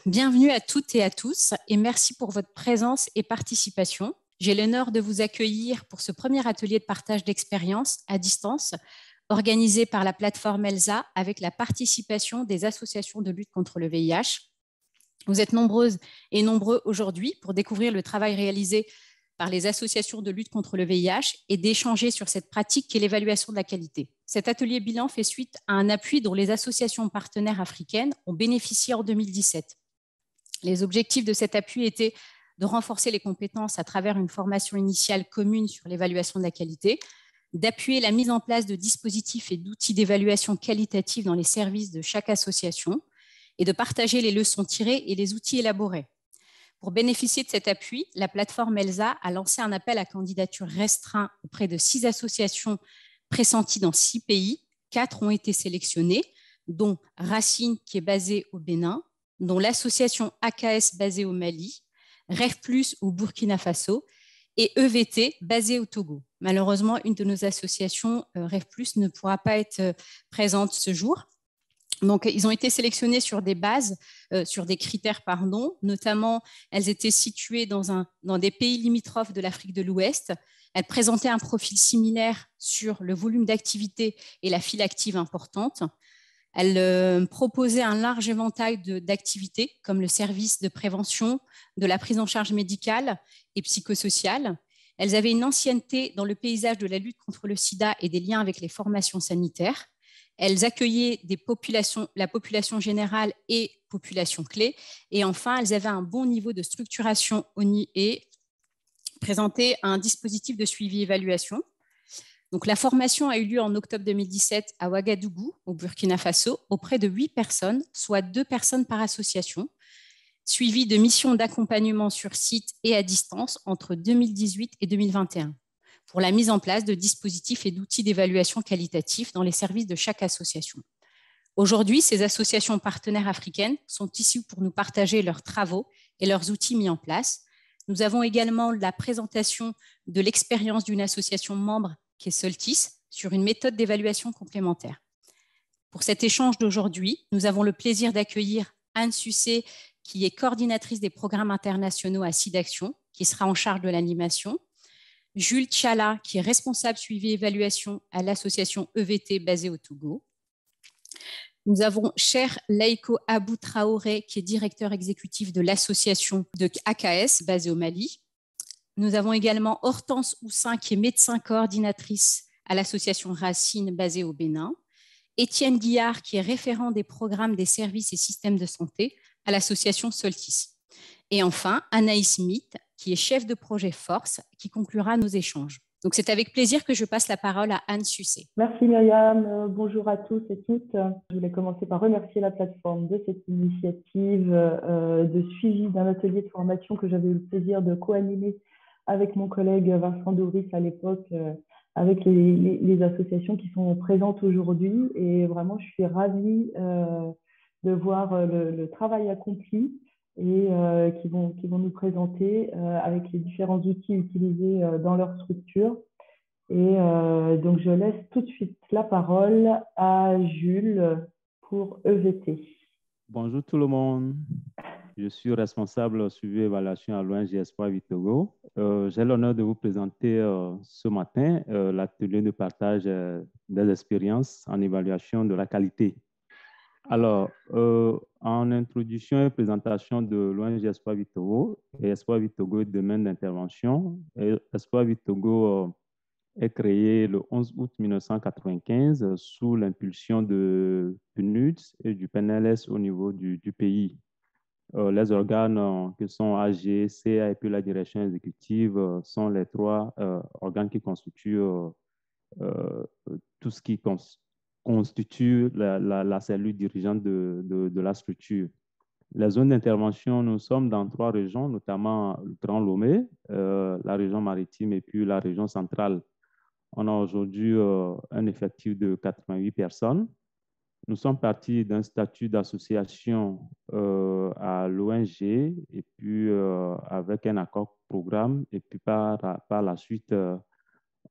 Bienvenue à toutes et à tous et merci pour votre présence et participation. J'ai l'honneur de vous accueillir pour ce premier atelier de partage d'expériences à distance organisé par la plateforme ELSA avec la participation des associations de lutte contre le VIH. Vous êtes nombreuses et nombreux aujourd'hui pour découvrir le travail réalisé par les associations de lutte contre le VIH et d'échanger sur cette pratique qu'est l'évaluation de la qualité. Cet atelier bilan fait suite à un appui dont les associations partenaires africaines ont bénéficié en 2017. Les objectifs de cet appui étaient de renforcer les compétences à travers une formation initiale commune sur l'évaluation de la qualité, d'appuyer la mise en place de dispositifs et d'outils d'évaluation qualitative dans les services de chaque association et de partager les leçons tirées et les outils élaborés. Pour bénéficier de cet appui, la plateforme ELSA a lancé un appel à candidature restreint auprès de 6 associations pressenties dans 6 pays. 4 ont été sélectionnées, dont Racine, qui est basée au Bénin, dont l'association AKS basée au Mali, Rêve Plus au Burkina Faso et EVT basée au Togo. Malheureusement, une de nos associations, Rêve Plus, ne pourra pas être présente ce jour. Donc, ils ont été sélectionnés sur des bases, sur des critères, notamment, elles étaient situées dans des pays limitrophes de l'Afrique de l'Ouest. Elles présentaient un profil similaire sur le volume d'activité et la file active importante. Elles proposaient un large éventail d'activités, comme le service de prévention, de la prise en charge médicale et psychosociale. Elles avaient une ancienneté dans le paysage de la lutte contre le sida et des liens avec les formations sanitaires. Elles accueillaient la population générale et population clé. Et enfin, elles avaient un bon niveau de structuration et présentaient un dispositif de suivi-évaluation. Donc, la formation a eu lieu en octobre 2017 à Ouagadougou, au Burkina Faso, auprès de 8 personnes, soit 2 personnes par association, suivies de missions d'accompagnement sur site et à distance entre 2018 et 2021, pour la mise en place de dispositifs et d'outils d'évaluation qualitatifs dans les services de chaque association. Aujourd'hui, ces associations partenaires africaines sont ici pour nous partager leurs travaux et leurs outils mis en place. Nous avons également la présentation de l'expérience d'une association membre qui est Soltis, sur une méthode d'évaluation complémentaire. Pour cet échange d'aujourd'hui, nous avons le plaisir d'accueillir Anne Sucé, qui est coordinatrice des programmes internationaux à SIDAction, qui sera en charge de l'animation, Jules Tchala, qui est responsable suivi et évaluation à l'association EVT basée au Togo. Nous avons Cher Leiko Abou Traoré, qui est directeur exécutif de l'association de AKS basée au Mali. Nous avons également Hortense Houssin, qui est médecin coordinatrice à l'association Racine basée au Bénin. Étienne Guillard, qui est référent des programmes des services et systèmes de santé à l'association Soltis. Et enfin, Anaïs Smith, qui est chef de projet Force, qui conclura nos échanges. Donc, c'est avec plaisir que je passe la parole à Anne Sucé. Merci Myriam, bonjour à tous et toutes. Je voulais commencer par remercier la plateforme de cette initiative de suivi d'un atelier de formation que j'avais eu le plaisir de co-animer avec mon collègue Vincent Doris à l'époque, avec les associations qui sont présentes aujourd'hui. Et vraiment, je suis ravie de voir le travail accompli et qui vont nous présenter avec les différents outils utilisés dans leur structure. Et donc, je laisse tout de suite la parole à Jules pour EVT. Bonjour tout le monde. Je suis responsable suivi et évaluation à l'ONG Espoir Vie Togo. J'ai l'honneur de vous présenter ce matin l'atelier de partage des expériences en évaluation de la qualité. Alors, en introduction et présentation de l'ONG Espoir Vie Togo, et Espoir Vie Togo est domaine d'intervention. Espoir Vie Togo est créé le 11 août 1995 sous l'impulsion de PNUD et du PNLS au niveau du pays. Les organes qui sont AG, CA et puis la direction exécutive sont les 3 organes qui constituent tout ce qui constitue la cellule dirigeante de la structure. Les zones d'intervention, nous sommes dans 3 régions, notamment le Grand Lomé, la région maritime et puis la région centrale. On a aujourd'hui un effectif de 88 personnes. Nous sommes partis d'un statut d'association à l'ONG et puis avec un accord programme. Et puis par la suite,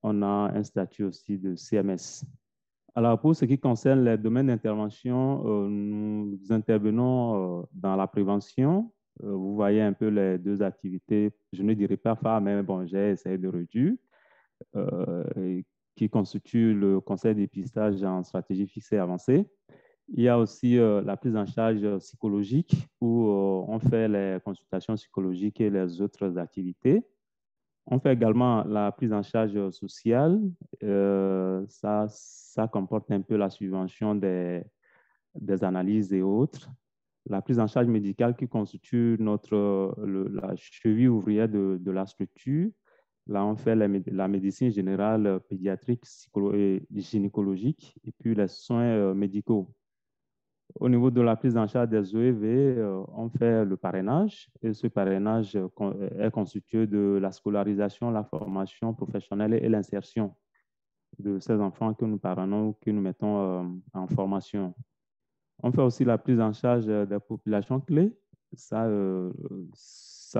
on a un statut aussi de CMS. Alors, pour ce qui concerne les domaines d'intervention, nous intervenons dans la prévention. Vous voyez un peu les deux activités, je ne dirais pas phares, mais bon, j'ai essayé de réduire, qui constituent le conseil de dépistage en stratégie fixée et avancée. Il y a aussi la prise en charge psychologique où on fait les consultations psychologiques et les autres activités. On fait également la prise en charge sociale. Ça comporte un peu la subvention des analyses et autres. La prise en charge médicale qui constitue la cheville ouvrière de la structure. Là, on fait la médecine générale, pédiatrique, et gynécologique et puis les soins médicaux. Au niveau de la prise en charge des OEV, on fait le parrainage et ce parrainage est constitué de la scolarisation, la formation professionnelle et l'insertion de ces enfants que nous parrainons, que nous mettons en formation. On fait aussi la prise en charge des populations clés. Ça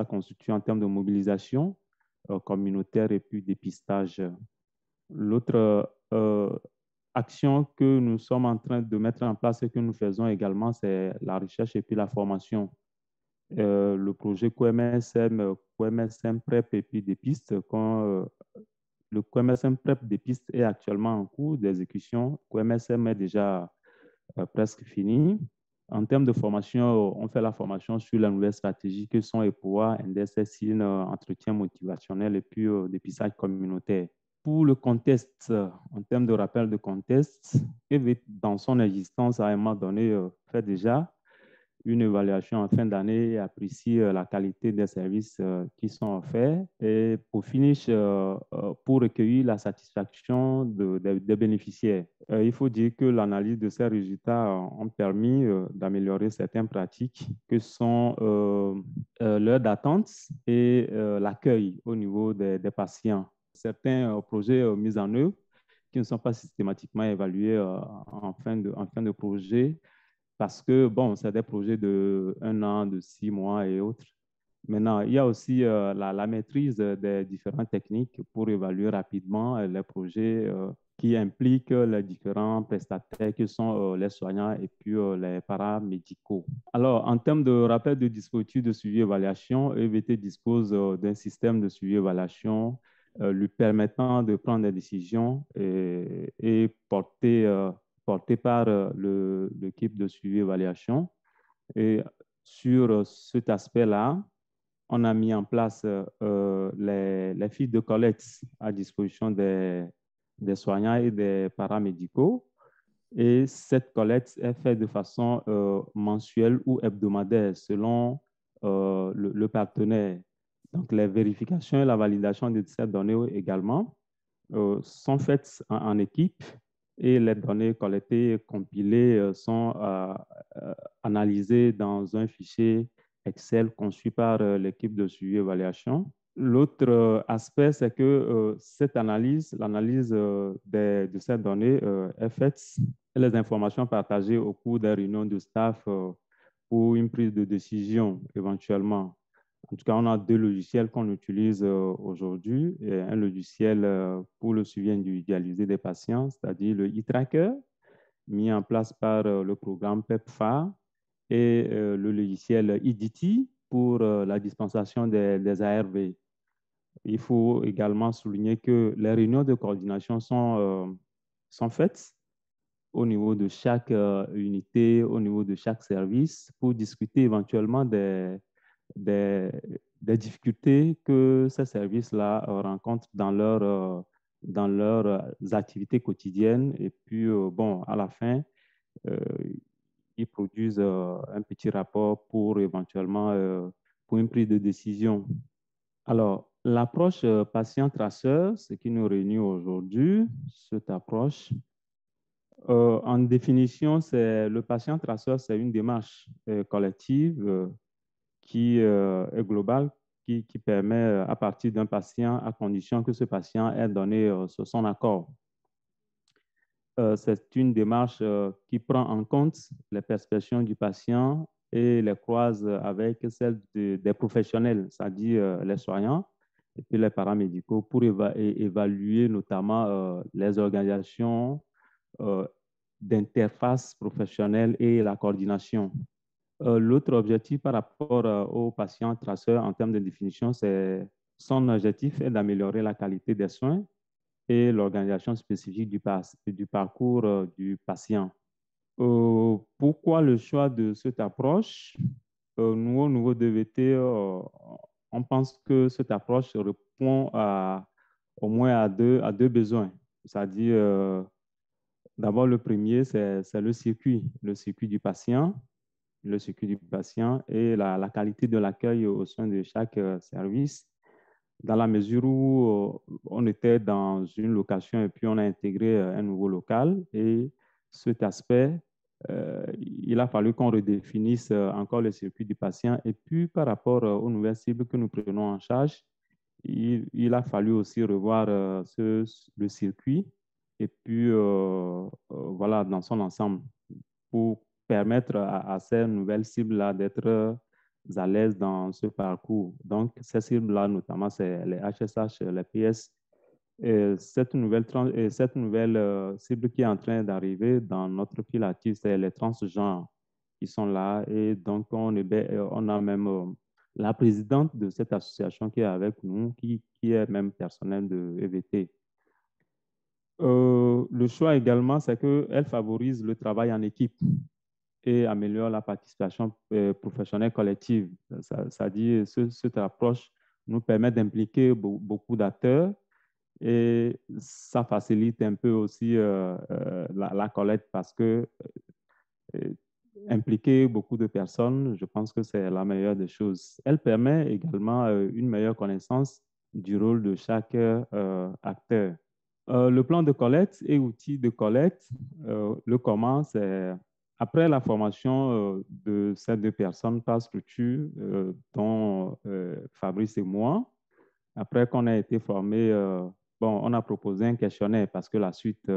constitue en termes de mobilisation communautaire et puis dépistage. L'autre action que nous sommes en train de mettre en place et que nous faisons également, c'est la recherche et puis la formation. Le projet QMSM PrEP et puis des pistes, le QMSM PrEP des pistes est actuellement en cours d'exécution. QMSM est déjà presque fini. En termes de formation, on fait la formation sur la nouvelle stratégie que sont EPOA, NDSSIN, entretien motivationnel et puis dépistage communautaire. Pour le contexte, en termes de rappel de contexte, EV, dans son existence, à un moment donné, fait déjà une évaluation en fin d'année et apprécie la qualité des services qui sont offerts. Et pour finish, pour recueillir la satisfaction des bénéficiaires. Il faut dire que l'analyse de ces résultats ont permis d'améliorer certaines pratiques que sont l'heure d'attente et l'accueil au niveau des patients. Certains projets mis en œuvre qui ne sont pas systématiquement évalués en fin de projet parce que, bon, c'est des projets de 1 an, de 6 mois et autres. Maintenant, il y a aussi la maîtrise des différentes techniques pour évaluer rapidement les projets qui impliquent les différents prestataires qui sont les soignants et puis les paramédicaux. Alors, en termes de rappel de dispositifs de suivi-évaluation, EVT dispose d'un système de suivi-évaluation lui permettant de prendre des décisions et porté par l'équipe de suivi-évaluation. Et sur cet aspect-là, on a mis en place les fiches de collecte à disposition des soignants et des paramédicaux. Et cette collecte est faite de façon mensuelle ou hebdomadaire selon le partenaire. Donc, les vérifications et la validation de ces données également sont faites en équipe et les données collectées et compilées sont analysées dans un fichier Excel conçu par l'équipe de suivi-évaluation. L'autre aspect, c'est que cette analyse, de ces données est faite et les informations partagées au cours des réunions de staff pour une prise de décision éventuellement. En tout cas, on a 2 logiciels qu'on utilise aujourd'hui. Un logiciel pour le suivi individualisé des patients, c'est-à-dire le e-tracker, mis en place par le programme PEPFAR, et le logiciel EDT pour la dispensation des ARV. Il faut également souligner que les réunions de coordination sont faites au niveau de chaque unité, au niveau de chaque service, pour discuter éventuellement des difficultés que ces services-là rencontrent dans leurs activités quotidiennes. Et puis, bon, à la fin, ils produisent un petit rapport pour éventuellement pour une prise de décision. Alors, l'approche patient-traceur, ce qui nous réunit aujourd'hui, cette approche, en définition, le patient-traceur, c'est une démarche collective qui est globale, qui permet à partir d'un patient, à condition que ce patient ait donné son accord. C'est une démarche qui prend en compte les perceptions du patient et les croise avec celles des professionnels, c'est-à-dire les soignants et puis les paramédicaux, pour évaluer notamment les organisations d'interface professionnelle et la coordination. L'autre objectif par rapport aux patients traceurs en termes de définition, son objectif est d'améliorer la qualité des soins et l'organisation spécifique du parcours du patient. Pourquoi le choix de cette approche? Nous, au niveau de VT, on pense que cette approche répond au moins à deux besoins. C'est-à-dire, d'abord, le premier, c'est le circuit du patient, et la qualité de l'accueil au sein de chaque service, dans la mesure où on était dans une location et puis on a intégré un nouveau local. Et cet aspect, il a fallu qu'on redéfinisse encore le circuit du patient. Et puis, par rapport aux nouvelles cibles que nous prenons en charge, il a fallu aussi revoir le circuit et puis voilà, dans son ensemble, pour permettre à ces nouvelles cibles-là d'être à l'aise dans ce parcours. Donc, ces cibles-là, notamment, c'est les HSH, les PS. Et cette nouvelle cible qui est en train d'arriver dans notre fil actif, c'est les transgenres qui sont là. Et donc, on a même la présidente de cette association qui est avec nous, qui est même personnel de EVT. Le choix également, c'est qu'elle favorise le travail en équipe et améliore la participation professionnelle collective. Ça dit, cette approche nous permet d'impliquer beaucoup d'acteurs et ça facilite un peu aussi la collecte parce que impliquer beaucoup de personnes, je pense que c'est la meilleure des choses. Elle permet également une meilleure connaissance du rôle de chaque acteur. Le plan de collecte et outils de collecte, le comment, c'est après la formation de ces deux personnes par structure, dont Fabrice et moi, après qu'on a été formés, on a proposé un questionnaire parce que la suite,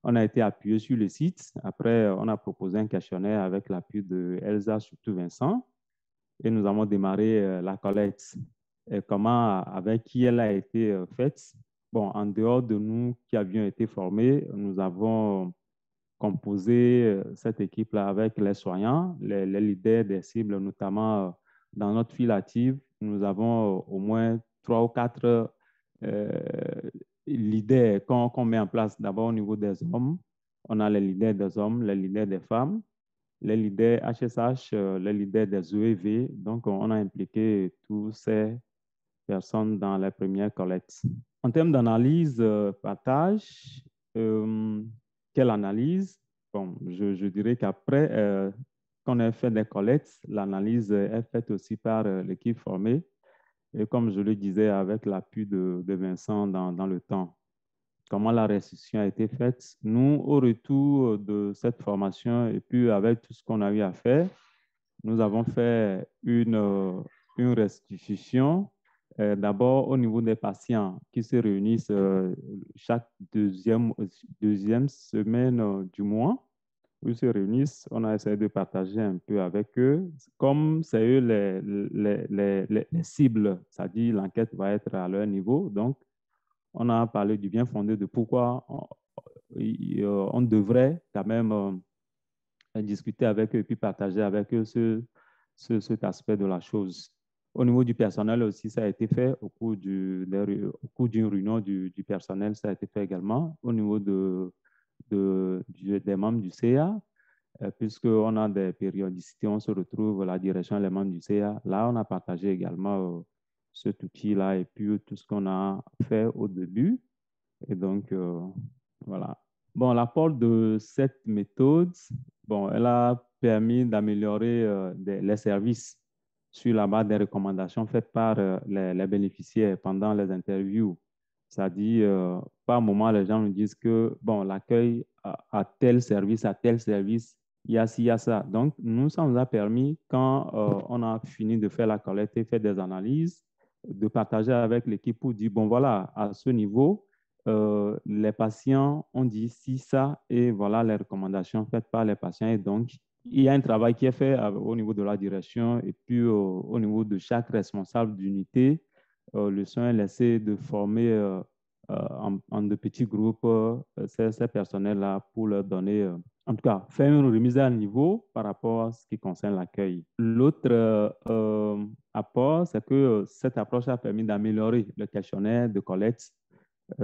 on a été appuyé sur le site. Après, on a proposé un questionnaire avec l'appui de Elsa, surtout Vincent, et nous avons démarré la collecte. Et comment, avec qui elle a été faite? Bon, en dehors de nous qui avions été formés, nous avons composé cette équipe-là avec les soignants, les leaders des cibles, notamment dans notre file active. Nous avons au moins 3 ou 4 leaders qu'on met en place d'abord au niveau des hommes. On a les leaders des hommes, les leaders des femmes, les leaders HSH, les leaders des OEV. Donc, on a impliqué tous ces personnes dans les premières collectes. En termes d'analyse, partage, quelle analyse? Bon, je dirais qu'après qu'on ait fait des collectes, l'analyse est faite aussi par l'équipe formée. Et comme je le disais, avec l'appui de Vincent dans le temps. Comment la restitution a été faite? Nous, au retour de cette formation et puis avec tout ce qu'on a eu à faire, nous avons fait une restitution d'abord au niveau des patients qui se réunissent chaque deuxième semaine du mois. Ils se réunissent, on a essayé de partager un peu avec eux. Comme c'est eux les cibles, c'est-à-dire l'enquête va être à leur niveau. Donc, on a parlé du bien fondé de pourquoi on devrait quand même discuter avec eux et puis partager avec eux cet aspect de la chose. Au niveau du personnel aussi, ça a été fait au cours d'une réunion du personnel, ça a été fait également. Au niveau des membres du CA, puisqu'on a des périodicités, on se retrouve la direction, les membres du CA. Là, on a partagé également cet outil-là et puis tout ce qu'on a fait au début. Et donc, voilà. Bon, l'apport de cette méthode, bon, elle a permis d'améliorer les services sur la base des recommandations faites par les bénéficiaires pendant les interviews. C'est-à-dire, par moment, les gens nous disent que, bon, l'accueil à tel service, il y a ci, il y a ça. Donc, nous, ça nous a permis, quand on a fini de faire la collecte et faire des analyses, de partager avec l'équipe pour dire, bon, voilà, à ce niveau, les patients ont dit si ça et voilà les recommandations faites par les patients. Et donc, il y a un travail qui est fait au niveau de la direction et puis au niveau de chaque responsable d'unité. Le soin est laissé de former en de petits groupes ces personnels-là pour leur donner, en tout cas, faire une remise à niveau par rapport à ce qui concerne l'accueil. L'autre apport, c'est que cette approche a permis d'améliorer le questionnaire de collecte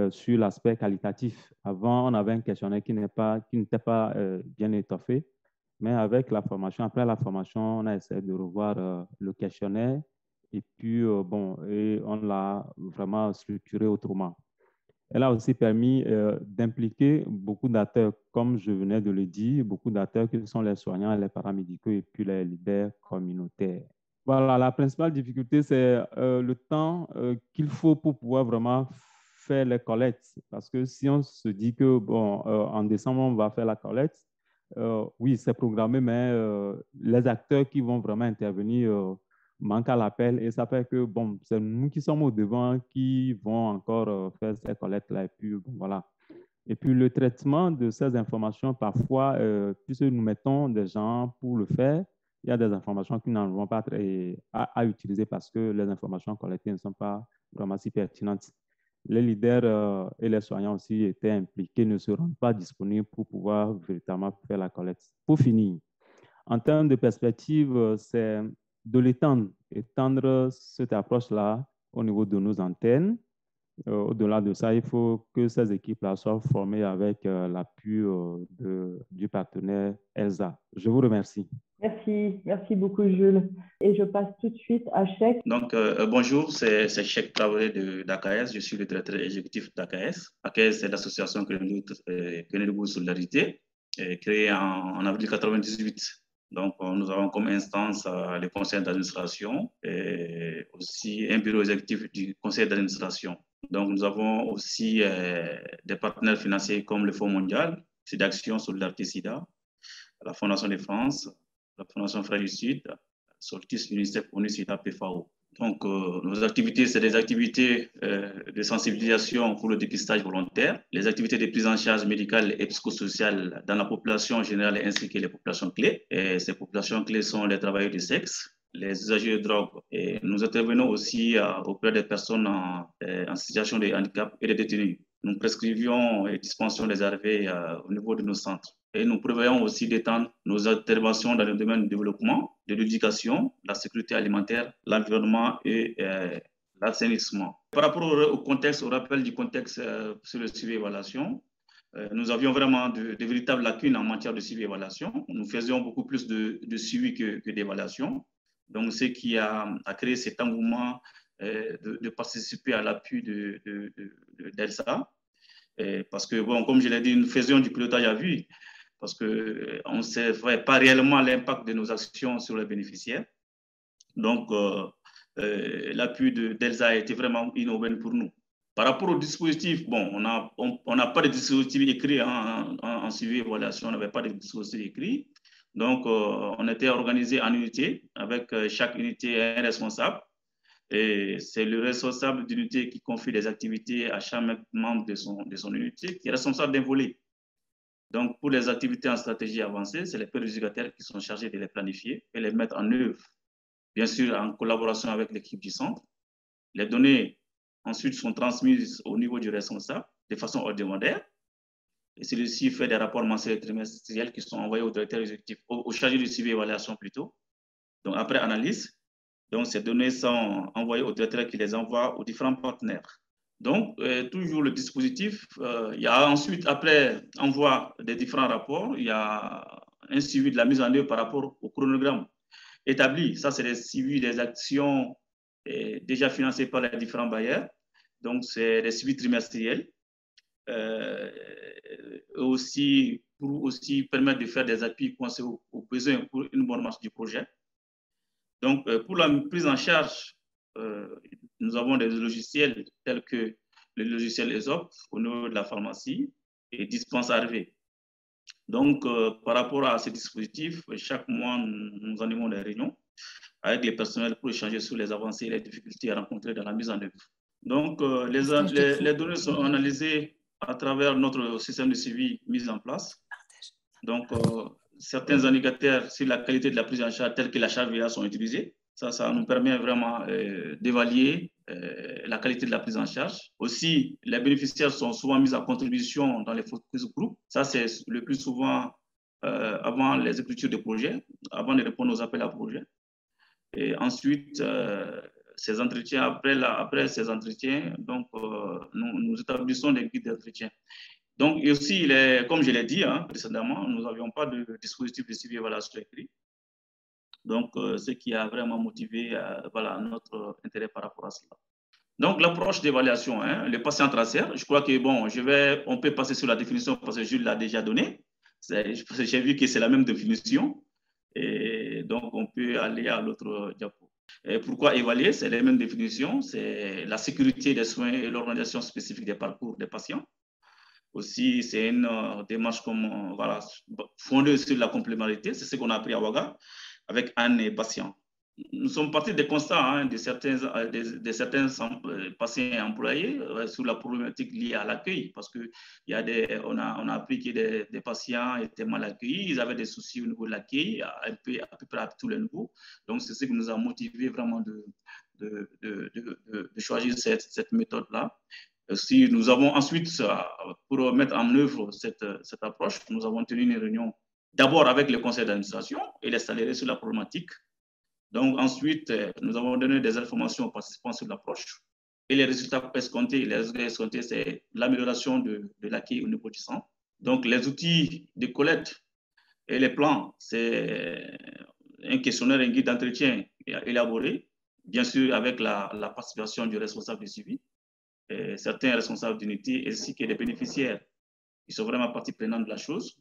sur l'aspect qualitatif. Avant, on avait un questionnaire qui n'était pas bien étoffé, mais avec la formation, après la formation, on a essayé de revoir le questionnaire et puis, et on l'a vraiment structuré autrement. Elle a aussi permis d'impliquer beaucoup d'acteurs, comme je venais de le dire, beaucoup d'acteurs qui sont les soignants, les paramédicaux et puis les leaders communautaires. Voilà, la principale difficulté, c'est le temps qu'il faut pour pouvoir vraiment faire les collectes. Parce que si on se dit que, en décembre, on va faire la collecte, oui, c'est programmé, mais les acteurs qui vont vraiment intervenir manquent à l'appel et ça fait que, c'est nous qui sommes au devant qui vont encore faire ces collectes-là. Et puis, voilà. Et puis, le traitement de ces informations, parfois, puisque nous mettons des gens pour le faire, il y a des informations qui n'en vont pas à utiliser parce que les informations collectées ne sont pas vraiment si pertinentes. Les leaders et les soignants aussi étaient impliqués, ne se rendent pas disponibles pour pouvoir véritablement faire la collecte. Pour finir, en termes de perspective, c'est de étendre cette approche-là au niveau de nos antennes. Au-delà de ça, il faut que ces équipes-là soient formées avec l'appui du partenaire ELSA. Je vous remercie. Merci beaucoup Jules. Et je passe tout de suite à Cheikh. Donc, bonjour, c'est Cheikh Traoré d'AKS, je suis le directeur exécutif d'AKS. AKS, c'est l'association Kénédougou Solidarité, créée en avril 1998. Donc, nous avons comme instance le conseil d'administration et aussi un bureau exécutif du conseil d'administration. Donc, nous avons aussi des partenaires financiers comme le Fonds mondial, SIDAction, Solidarité SIDA, la Fondation de France, la Fondation Frères du Sud, Soltis, UNICEF, ONU, SIDA, PFAO. Donc, nos activités, c'est des activités de sensibilisation pour le dépistage volontaire, les activités de prise en charge médicale et psychosociale dans la population générale ainsi que les populations clés. Et ces populations clés sont les travailleurs du sexe, les usagers de drogue. Et nous intervenons aussi auprès des personnes en situation de handicap et des détenus. Nous prescrivions et dispensions des ARV au niveau de nos centres. Et nous prévoyons aussi d'étendre nos interventions dans le domaine du développement, de l'éducation, la sécurité alimentaire, l'environnement et l'assainissement. Par rapport au contexte, au rappel du contexte sur le suivi et évaluation, nous avions vraiment de véritables lacunes en matière de suivi et évaluation. Nous faisions beaucoup plus de suivi que d'évaluation. Donc, ce qui a créé cet engouement de participer à l'appui d'ELSA. Parce que, comme je l'ai dit, nous faisions du pilotage à vue, parce qu'on ne savait pas réellement l'impact de nos actions sur les bénéficiaires. Donc, l'appui d'ELSA a été vraiment innovant pour nous. Par rapport au dispositif, on n'a pas de dispositif écrit en suivi et évaluation, on n'avait pas de dispositif écrit. Donc, on était organisé en unité, avec chaque unité un responsable. Et c'est le responsable d'unité qui confie des activités à chaque membre de son unité, qui est responsable d'un volet. Donc, pour les activités en stratégie avancée, c'est les pairs éducateurs qui sont chargés de les planifier et les mettre en œuvre, bien sûr en collaboration avec l'équipe du centre. Les données, ensuite, sont transmises au niveau du responsable de façon hebdomadaire. Et celui-ci fait des rapports mensuels et trimestriels qui sont envoyés au directeur exécutif, au chargé de suivi et évaluation plutôt. Donc, après analyse, donc ces données sont envoyées au directeur qui les envoie aux différents partenaires. Donc, toujours le dispositif, il y a ensuite, après envoi des différents rapports, il y a un suivi de la mise en œuvre par rapport au chronogramme établi. Ça, c'est le suivi des actions déjà financées par les différents bailleurs. Donc, c'est des suivis trimestriels. Aussi, pour aussi permettre de faire des appuis pensés aux besoins pour une bonne marche du projet. Donc, pour la prise en charge, nous avons des logiciels tels que le logiciel ESOP au niveau de la pharmacie et Dispense ARV. Donc, par rapport à ces dispositifs, chaque mois, nous animons des réunions avec les personnels pour échanger sur les avancées et les difficultés rencontrées dans la mise en œuvre. Donc, les données sont analysées à travers notre système de suivi mis en place. Donc, certains indicateurs sur la qualité de la prise en charge, tels que la charge VA, sont utilisés. Ça nous permet vraiment d'évaluer la qualité de la prise en charge. Aussi, les bénéficiaires sont souvent mis à contribution dans les focus group. Ça, c'est le plus souvent avant les écritures de projet, avant de répondre aux appels à projets. Et ensuite, ces entretiens, après ces entretiens, donc, nous établissons des guides d'entretien. Donc, et aussi, comme je l'ai dit précédemment, nous n'avions pas de dispositif de suivi et évaluation écrit. Donc, ce qui a vraiment motivé voilà, notre intérêt par rapport à cela. Donc, l'approche d'évaluation, le patient traceur, je crois que, bon, on peut passer sur la définition parce que Jules l'a déjà donné. J'ai vu que c'est la même définition. Et donc, on peut aller à l'autre diapo. Et pourquoi évaluer? C'est les mêmes définitions. C'est la sécurité des soins et l'organisation spécifique des parcours des patients. Aussi, c'est une démarche comme, voilà, fondée sur la complémentarité. C'est ce qu'on a appris à Ouaga avec Anne et patients. Nous sommes partis des constats de certains patients employés sur la problématique liée à l'accueil, parce qu'on a appris que des patients étaient mal accueillis, ils avaient des soucis au niveau de l'accueil, à peu près à tous les niveaux. Donc, c'est ce qui nous a motivés vraiment de choisir cette méthode-là. Si nous avons ensuite, pour mettre en œuvre cette approche, nous avons tenu une réunion d'abord avec le conseil d'administration et les salariés sur la problématique. Donc ensuite, nous avons donné des informations aux participants sur l'approche et les résultats escomptés. Les résultats escomptés, c'est l'amélioration de l'accueil au niveau du centre. Donc les outils de collecte et les plans, c'est un questionnaire, un guide d'entretien élaboré, bien sûr avec la participation du responsable du suivi. Certains responsables d'unité ainsi que des bénéficiaires qui sont vraiment partie prenante de la chose.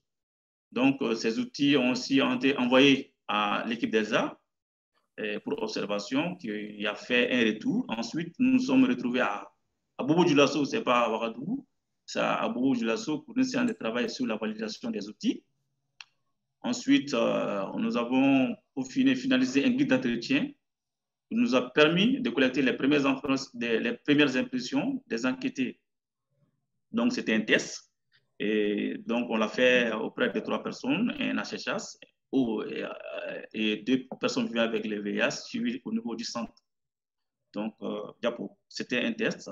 Donc, ces outils ont aussi été envoyés à l'équipe d'ELSA pour observation, qui a fait un retour. Ensuite, nous nous sommes retrouvés à Bobo-Dioulasso, ce n'est pas à Ouagadougou, c'est à Bobo-Dioulasso pour une séance de travail sur la validation des outils. Ensuite, nous avons finalisé un guide d'entretien qui nous a permis de collecter les premières impressions des enquêtés. Donc, c'était un test. Et donc, on l'a fait auprès de 3 personnes, un HHS et 2 personnes vivant avec le VIH suivies au niveau du centre. Donc, c'était un test.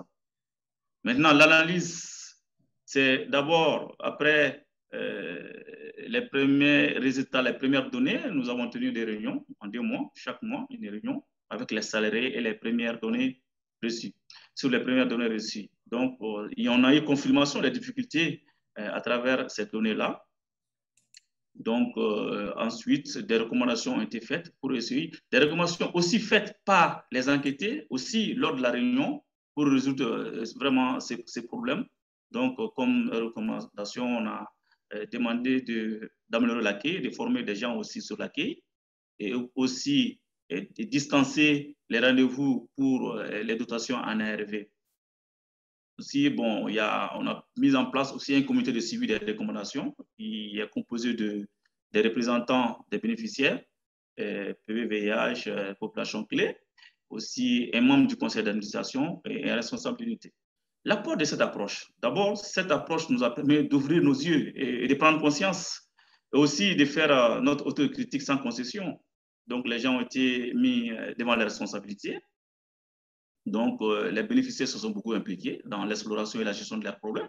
Maintenant, l'analyse, c'est d'abord, après les premiers résultats, les premières données, nous avons tenu des réunions en 2 mois, chaque mois, une réunion avec les salariés et les premières données reçues, sur les premières données reçues. Donc, il y en a eu confirmation des difficultés à travers ces données-là. Donc, ensuite, des recommandations ont été faites pour essayer, des recommandations aussi faites par les enquêtés, aussi lors de la réunion, pour résoudre vraiment ces problèmes. Donc, comme recommandation, on a demandé d'améliorer l'accueil, de former des gens aussi sur l'accueil, et aussi de distancer les rendez-vous pour les dotations en ARV. Aussi, bon, on a mis en place aussi un comité de suivi des recommandations qui est composé des représentants des bénéficiaires, PVVIH, population clé, aussi un membre du conseil d'administration et un responsable d'unité. L'apport de cette approche, d'abord, cette approche nous a permis d'ouvrir nos yeux et de prendre conscience, et aussi de faire notre autocritique sans concession. Donc, les gens ont été mis devant les responsabilités. Donc, les bénéficiaires se sont beaucoup impliqués dans l'exploration et la gestion de leurs problèmes.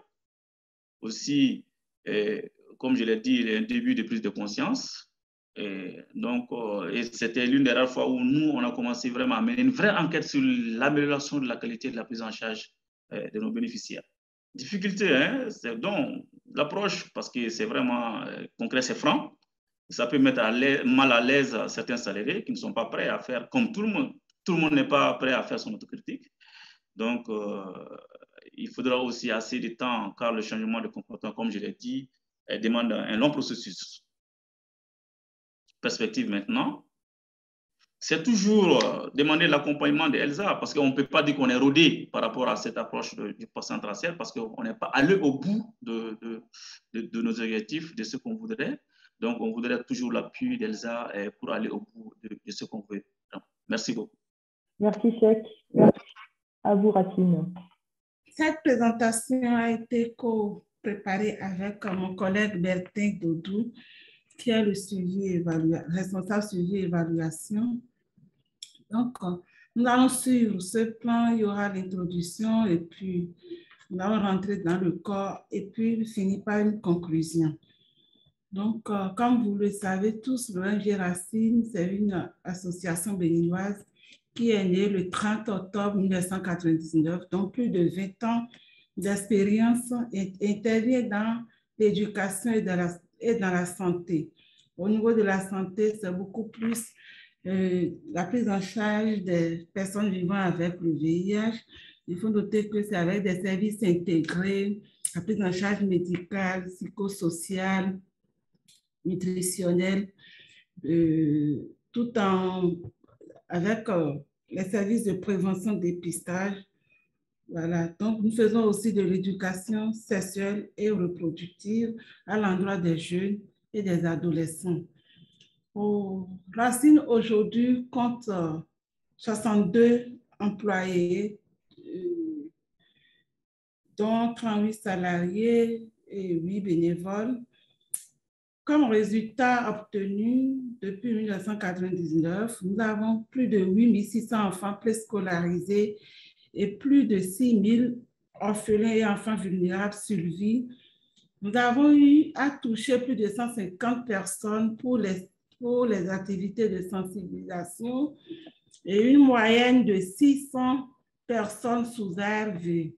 Aussi, comme je l'ai dit, il y a un début de prise de conscience. Et c'était l'une des rares fois où nous, on a commencé vraiment à mener une vraie enquête sur l'amélioration de la qualité de la prise en charge de nos bénéficiaires. Difficulté, c'est donc l'approche, parce que c'est vraiment concret, c'est franc. Ça peut mettre mal à l'aise certains salariés qui ne sont pas prêts à faire comme tout le monde. Tout le monde n'est pas prêt à faire son autocritique. Donc, il faudra aussi assez de temps, car le changement de comportement, comme je l'ai dit, demande un long processus. Perspective maintenant, c'est toujours demander l'accompagnement de ELSA, parce qu'on ne peut pas dire qu'on est rodé par rapport à cette approche du patient tracé, parce qu'on n'est pas allé au bout de nos objectifs, de ce qu'on voudrait. Donc, on voudrait toujours l'appui d'ELSA pour aller au bout de ce qu'on veut. Donc, merci beaucoup. Merci, Cheikh. Merci à vous, Racine. Cette présentation a été co-préparée avec mon collègue Bertin Dodou, qui est le responsable suivi et évaluation Donc, nous allons suivre ce plan, il y aura l'introduction et puis nous allons rentrer dans le corps et puis finir par une conclusion. Donc, comme vous le savez tous, l'ONG Racine, c'est une association béninoise qui est née le 30 octobre 1999, donc plus de 20 ans d'expérience, intervient dans l'éducation et dans la santé. Au niveau de la santé, c'est beaucoup plus la prise en charge des personnes vivant avec le VIH. Il faut noter que c'est avec des services intégrés, la prise en charge médicale, psychosociale, nutritionnelle, tout avec les services de prévention dépistage. Voilà, donc nous faisons aussi de l'éducation sexuelle et reproductive à l'endroit des jeunes et des adolescents. Racine aujourd'hui compte 62 employés, dont 38 salariés et 8 bénévoles. Comme résultat obtenu depuis 1999, nous avons plus de 8600 enfants préscolarisés et plus de 6000 orphelins et enfants vulnérables suivis. Nous avons eu à toucher plus de 150 personnes pour les activités de sensibilisation et une moyenne de 600 personnes sous ARV.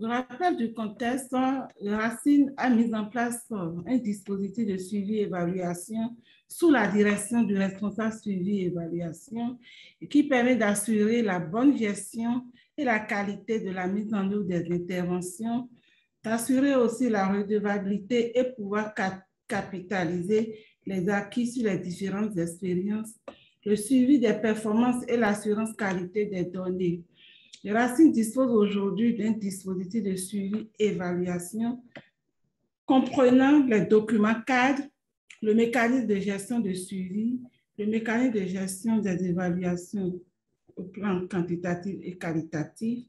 Je rappelle du contexte, Racine a mis en place un dispositif de suivi et évaluation sous la direction du responsable suivi et évaluation et qui permet d'assurer la bonne gestion et la qualité de la mise en œuvre des interventions, d'assurer aussi la redevabilité et pouvoir capitaliser les acquis sur les différentes expériences, le suivi des performances et l'assurance qualité des données. Les Racine disposent aujourd'hui d'un dispositif de suivi et évaluation comprenant les documents cadres, le mécanisme de gestion de suivi, le mécanisme de gestion des évaluations au plan quantitatif et qualitatif.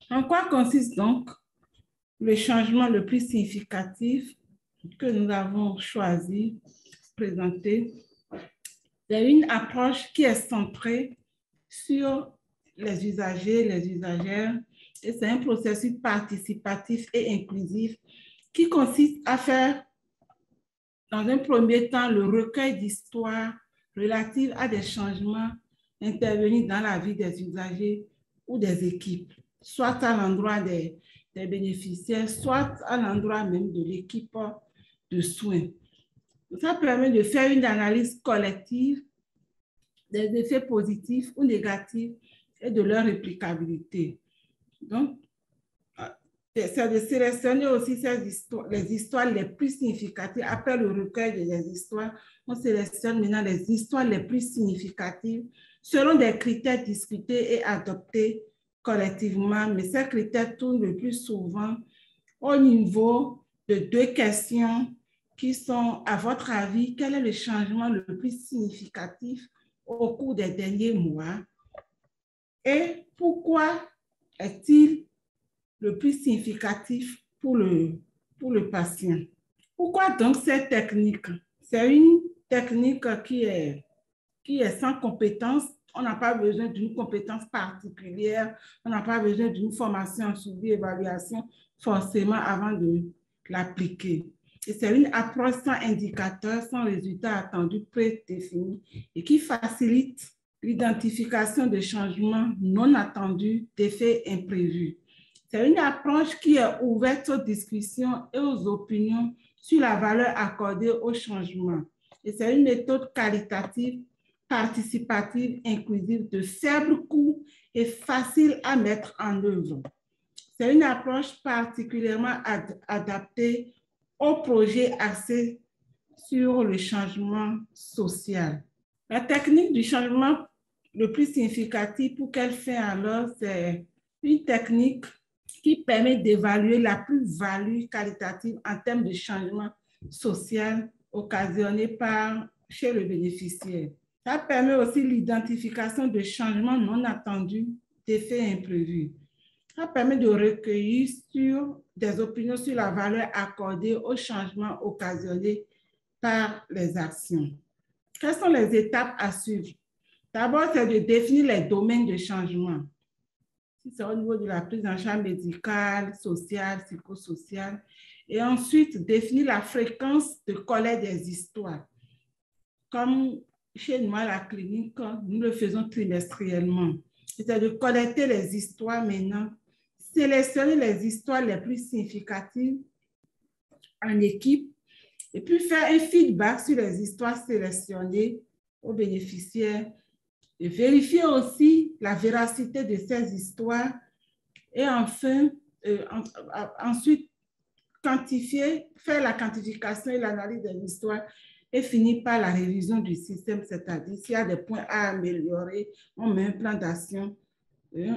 En quoi consiste donc le changement le plus significatif que nous avons choisi de présenter? C'est une approche qui est centrée sur les usagers, les usagères, et c'est un processus participatif et inclusif qui consiste à faire, dans un premier temps, le recueil d'histoires relatives à des changements intervenus dans la vie des usagers ou des équipes, soit à l'endroit des bénéficiaires, soit à l'endroit même de l'équipe de soins. Ça permet de faire une analyse collective des effets positifs ou négatifs et de leur réplicabilité. Donc, c'est de sélectionner aussi les histoires les plus significatives. Après le recueil des histoires, on sélectionne maintenant les histoires les plus significatives selon des critères discutés et adoptés collectivement. Mais ces critères tournent le plus souvent au niveau de 2 questions qui sont, à votre avis, quel est le changement le plus significatif au cours des derniers mois et pourquoi est-il le plus significatif pour le patient? Pourquoi donc cette technique? C'est une technique qui est sans compétence. On n'a pas besoin d'une compétence particulière. On n'a pas besoin d'une formation en suivi et évaluation forcément avant de l'appliquer. Et c'est une approche sans indicateur, sans résultat attendu prédéfini et qui facilite l'identification de changements non attendus, d'effets imprévus. C'est une approche qui est ouverte aux discussions et aux opinions sur la valeur accordée au changement. Et c'est une méthode qualitative, participative, inclusive, de faible coût et facile à mettre en œuvre. C'est une approche particulièrement adaptée aux projets axés sur le changement social. La technique du changement le plus significatif pour qu'elle fait alors, c'est une technique qui permet d'évaluer la plus-value qualitative en termes de changement social occasionné chez le bénéficiaire. Ça permet aussi l'identification de changements non attendus, d'effets imprévus. Ça permet de recueillir des opinions sur la valeur accordée aux changements occasionnés par les actions. Quelles sont les étapes à suivre? D'abord, c'est de définir les domaines de changement. Si c'est au niveau de la prise en charge médicale, sociale, psychosociale. Et ensuite, définir la fréquence de collecte des histoires. Comme chez nous à la clinique, nous le faisons trimestriellement. C'est de collecter les histoires maintenant, sélectionner les histoires les plus significatives en équipe et puis faire un feedback sur les histoires sélectionnées aux bénéficiaires et vérifier aussi la véracité de ces histoires et enfin, ensuite, quantifier, faire la quantification et l'analyse des histoires et finir par la révision du système, c'est-à-dire s'il y a des points à améliorer, on met un plan d'action en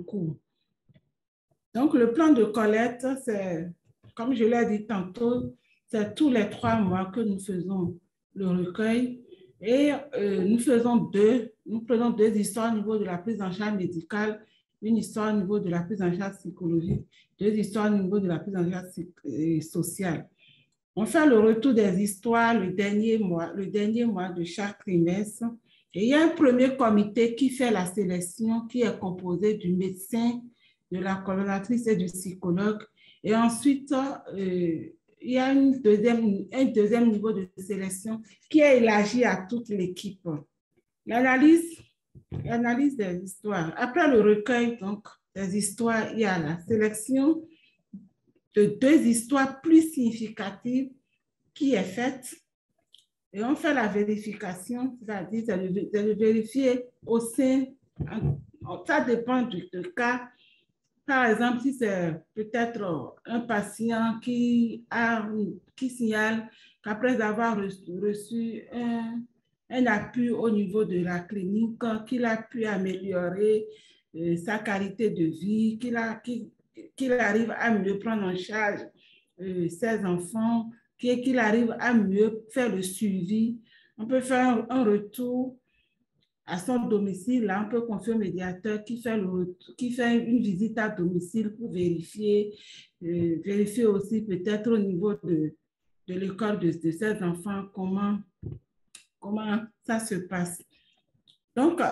cours. Donc, le plan de collecte, c'est, comme je l'ai dit tantôt, c'est tous les 3 mois que nous faisons le recueil et nous prenons 2 histoires au niveau de la prise en charge médicale, une histoire au niveau de la prise en charge psychologique, 2 histoires au niveau de la prise en charge sociale. On fait le retour des histoires le dernier mois de chaque trimestre. Et il y a un premier comité qui fait la sélection, qui est composé du médecin, de la coordonnatrice et du psychologue. Et ensuite, il y a un deuxième niveau de sélection qui est élargi à toute l'équipe. L'analyse des histoires. Après le recueil donc, des histoires, il y a la sélection de 2 histoires plus significatives qui est faite et on fait la vérification, c'est-à-dire de vérifier au sein, ça dépend du cas. Par exemple, si c'est peut-être un patient qui signale qu'après avoir reçu un appui au niveau de la clinique, qu'il a pu améliorer sa qualité de vie, qu'il arrive à mieux prendre en charge ses enfants, qu'il arrive à mieux faire le suivi. On peut faire un retour à son domicile. Là, on peut confier au médiateur qui fait une visite à domicile pour vérifier aussi peut-être au niveau de l'école de ses enfants comment ça se passe. Donc,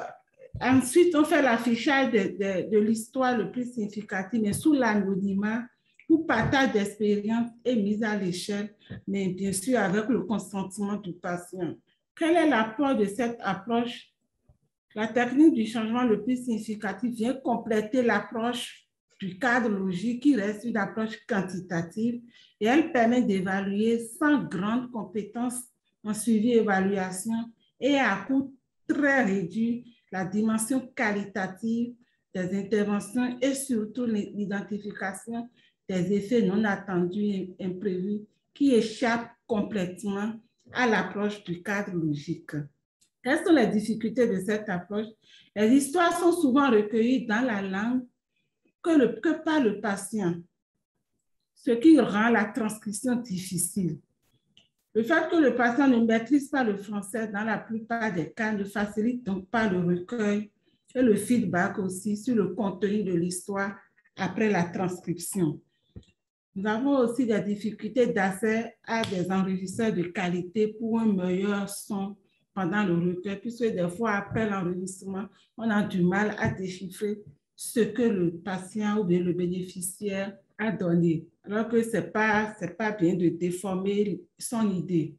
ensuite, on fait l'affichage de l'histoire le plus significative, mais sous l'anonymat, pour partage d'expérience et mise à l'échelle, mais bien sûr avec le consentement du patient. Quel est l'apport de cette approche? La technique du changement le plus significatif vient compléter l'approche du cadre logique qui reste une approche quantitative et elle permet d'évaluer sans grande compétence en suivi et évaluation et à coût très réduit la dimension qualitative des interventions et surtout l'identification des effets non attendus et imprévus qui échappent complètement à l'approche du cadre logique. Quelles sont les difficultés de cette approche? Les histoires sont souvent recueillies dans la langue que parle le patient, ce qui rend la transcription difficile. Le fait que le patient ne maîtrise pas le français dans la plupart des cas ne facilite donc pas le recueil et le feedback aussi sur le contenu de l'histoire après la transcription. Nous avons aussi des difficultés d'accès à des enregistreurs de qualité pour un meilleur son pendant le recueil, puisque des fois, après l'enregistrement, on a du mal à déchiffrer ce que le patient ou bien le bénéficiaire a donné, alors que ce n'est pas bien de déformer son idée.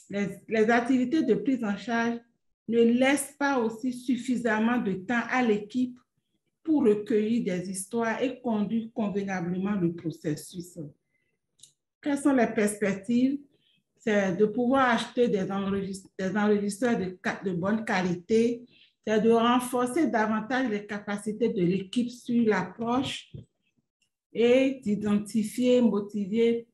Les activités de prise en charge ne laissent pas aussi suffisamment de temps à l'équipe pour recueillir des histoires et conduire convenablement le processus. Quelles sont les perspectives? C'est de pouvoir acheter des enregistreurs de bonne qualité, c'est de renforcer davantage les capacités de l'équipe sur l'approche et d'identifier, motiver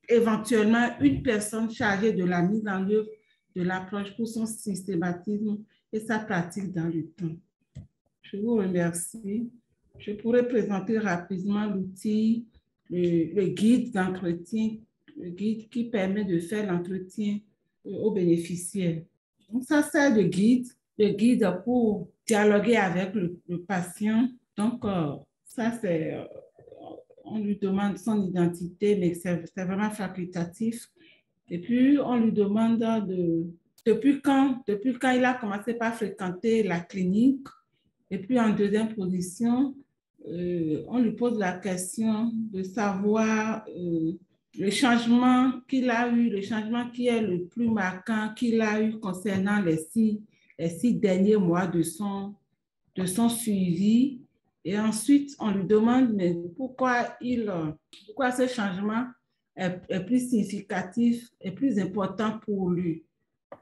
éventuellement une personne chargée de la mise en œuvre de l'approche pour son systématisme et sa pratique dans le temps. Je vous remercie. Je pourrais présenter rapidement l'outil, le guide d'entretien, le guide qui permet de faire l'entretien aux bénéficiaires. Donc, ça sert de guide pour dialoguer avec le patient. Donc, ça, on lui demande son identité, mais c'est vraiment facultatif. Et puis, on lui demande depuis quand il a commencé par fréquenter la clinique. Et puis, en deuxième position, on lui pose la question de savoir le changement qu'il a eu, le changement qui est le plus marquant qu'il a eu concernant les six derniers mois de son suivi. Et ensuite, on lui demande mais pourquoi ce changement est plus significatif et plus important pour lui.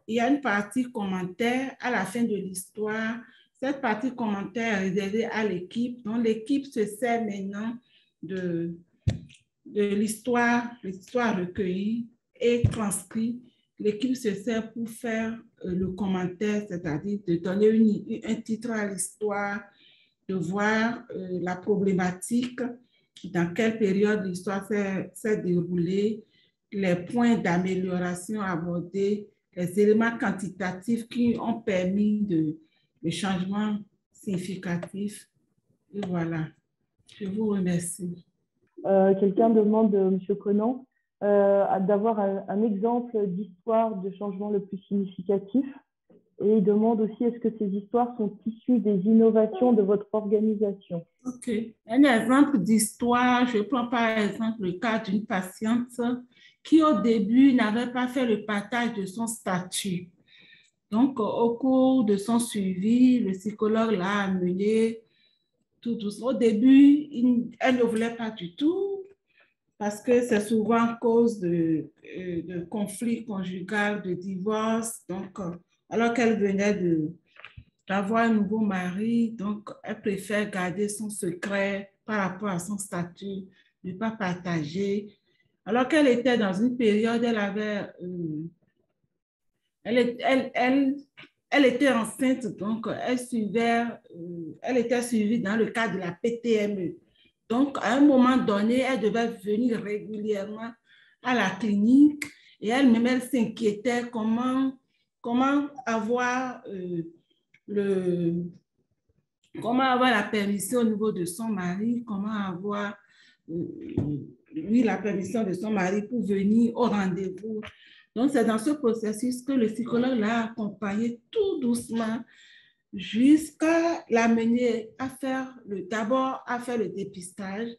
Il y a une partie commentaire à la fin de l'histoire. Cette partie commentaire est réservée à l'équipe. Donc, l'équipe se sert maintenant de l'histoire recueillie et transcrite. L'équipe se sert pour faire le commentaire, c'est-à-dire de donner un titre à l'histoire, de voir la problématique, dans quelle période l'histoire s'est déroulée, les points d'amélioration abordés, les éléments quantitatifs qui ont permis le changement significatif. Et voilà. Je vous remercie. Quelqu'un demande, M. Conan, d'avoir un exemple d'histoire de changement le plus significatif. Et il demande aussi, est-ce que ces histoires sont issues des innovations de votre organisation? OK. Un exemple d'histoire, je prends par exemple le cas d'une patiente qui au début n'avait pas fait le partage de son statut. Donc, au cours de son suivi, le psychologue l'a amené tout doucement. Au début, elle ne voulait pas du tout parce que c'est souvent à cause de conflits conjugaux, de divorce. Donc, alors qu'elle venait d'avoir un nouveau mari, donc elle préfère garder son secret par rapport à son statut, ne pas partager. Alors qu'elle était dans une période, elle était enceinte, donc elle était suivie dans le cadre de la PTME. Donc, à un moment donné, elle devait venir régulièrement à la clinique et elle-même, elle s'inquiétait comment avoir la permission au niveau de son mari, comment avoir la permission de son mari pour venir au rendez-vous. Donc, c'est dans ce processus que le psychologue l'a accompagné tout doucement jusqu'à l'amener d'abord à faire le dépistage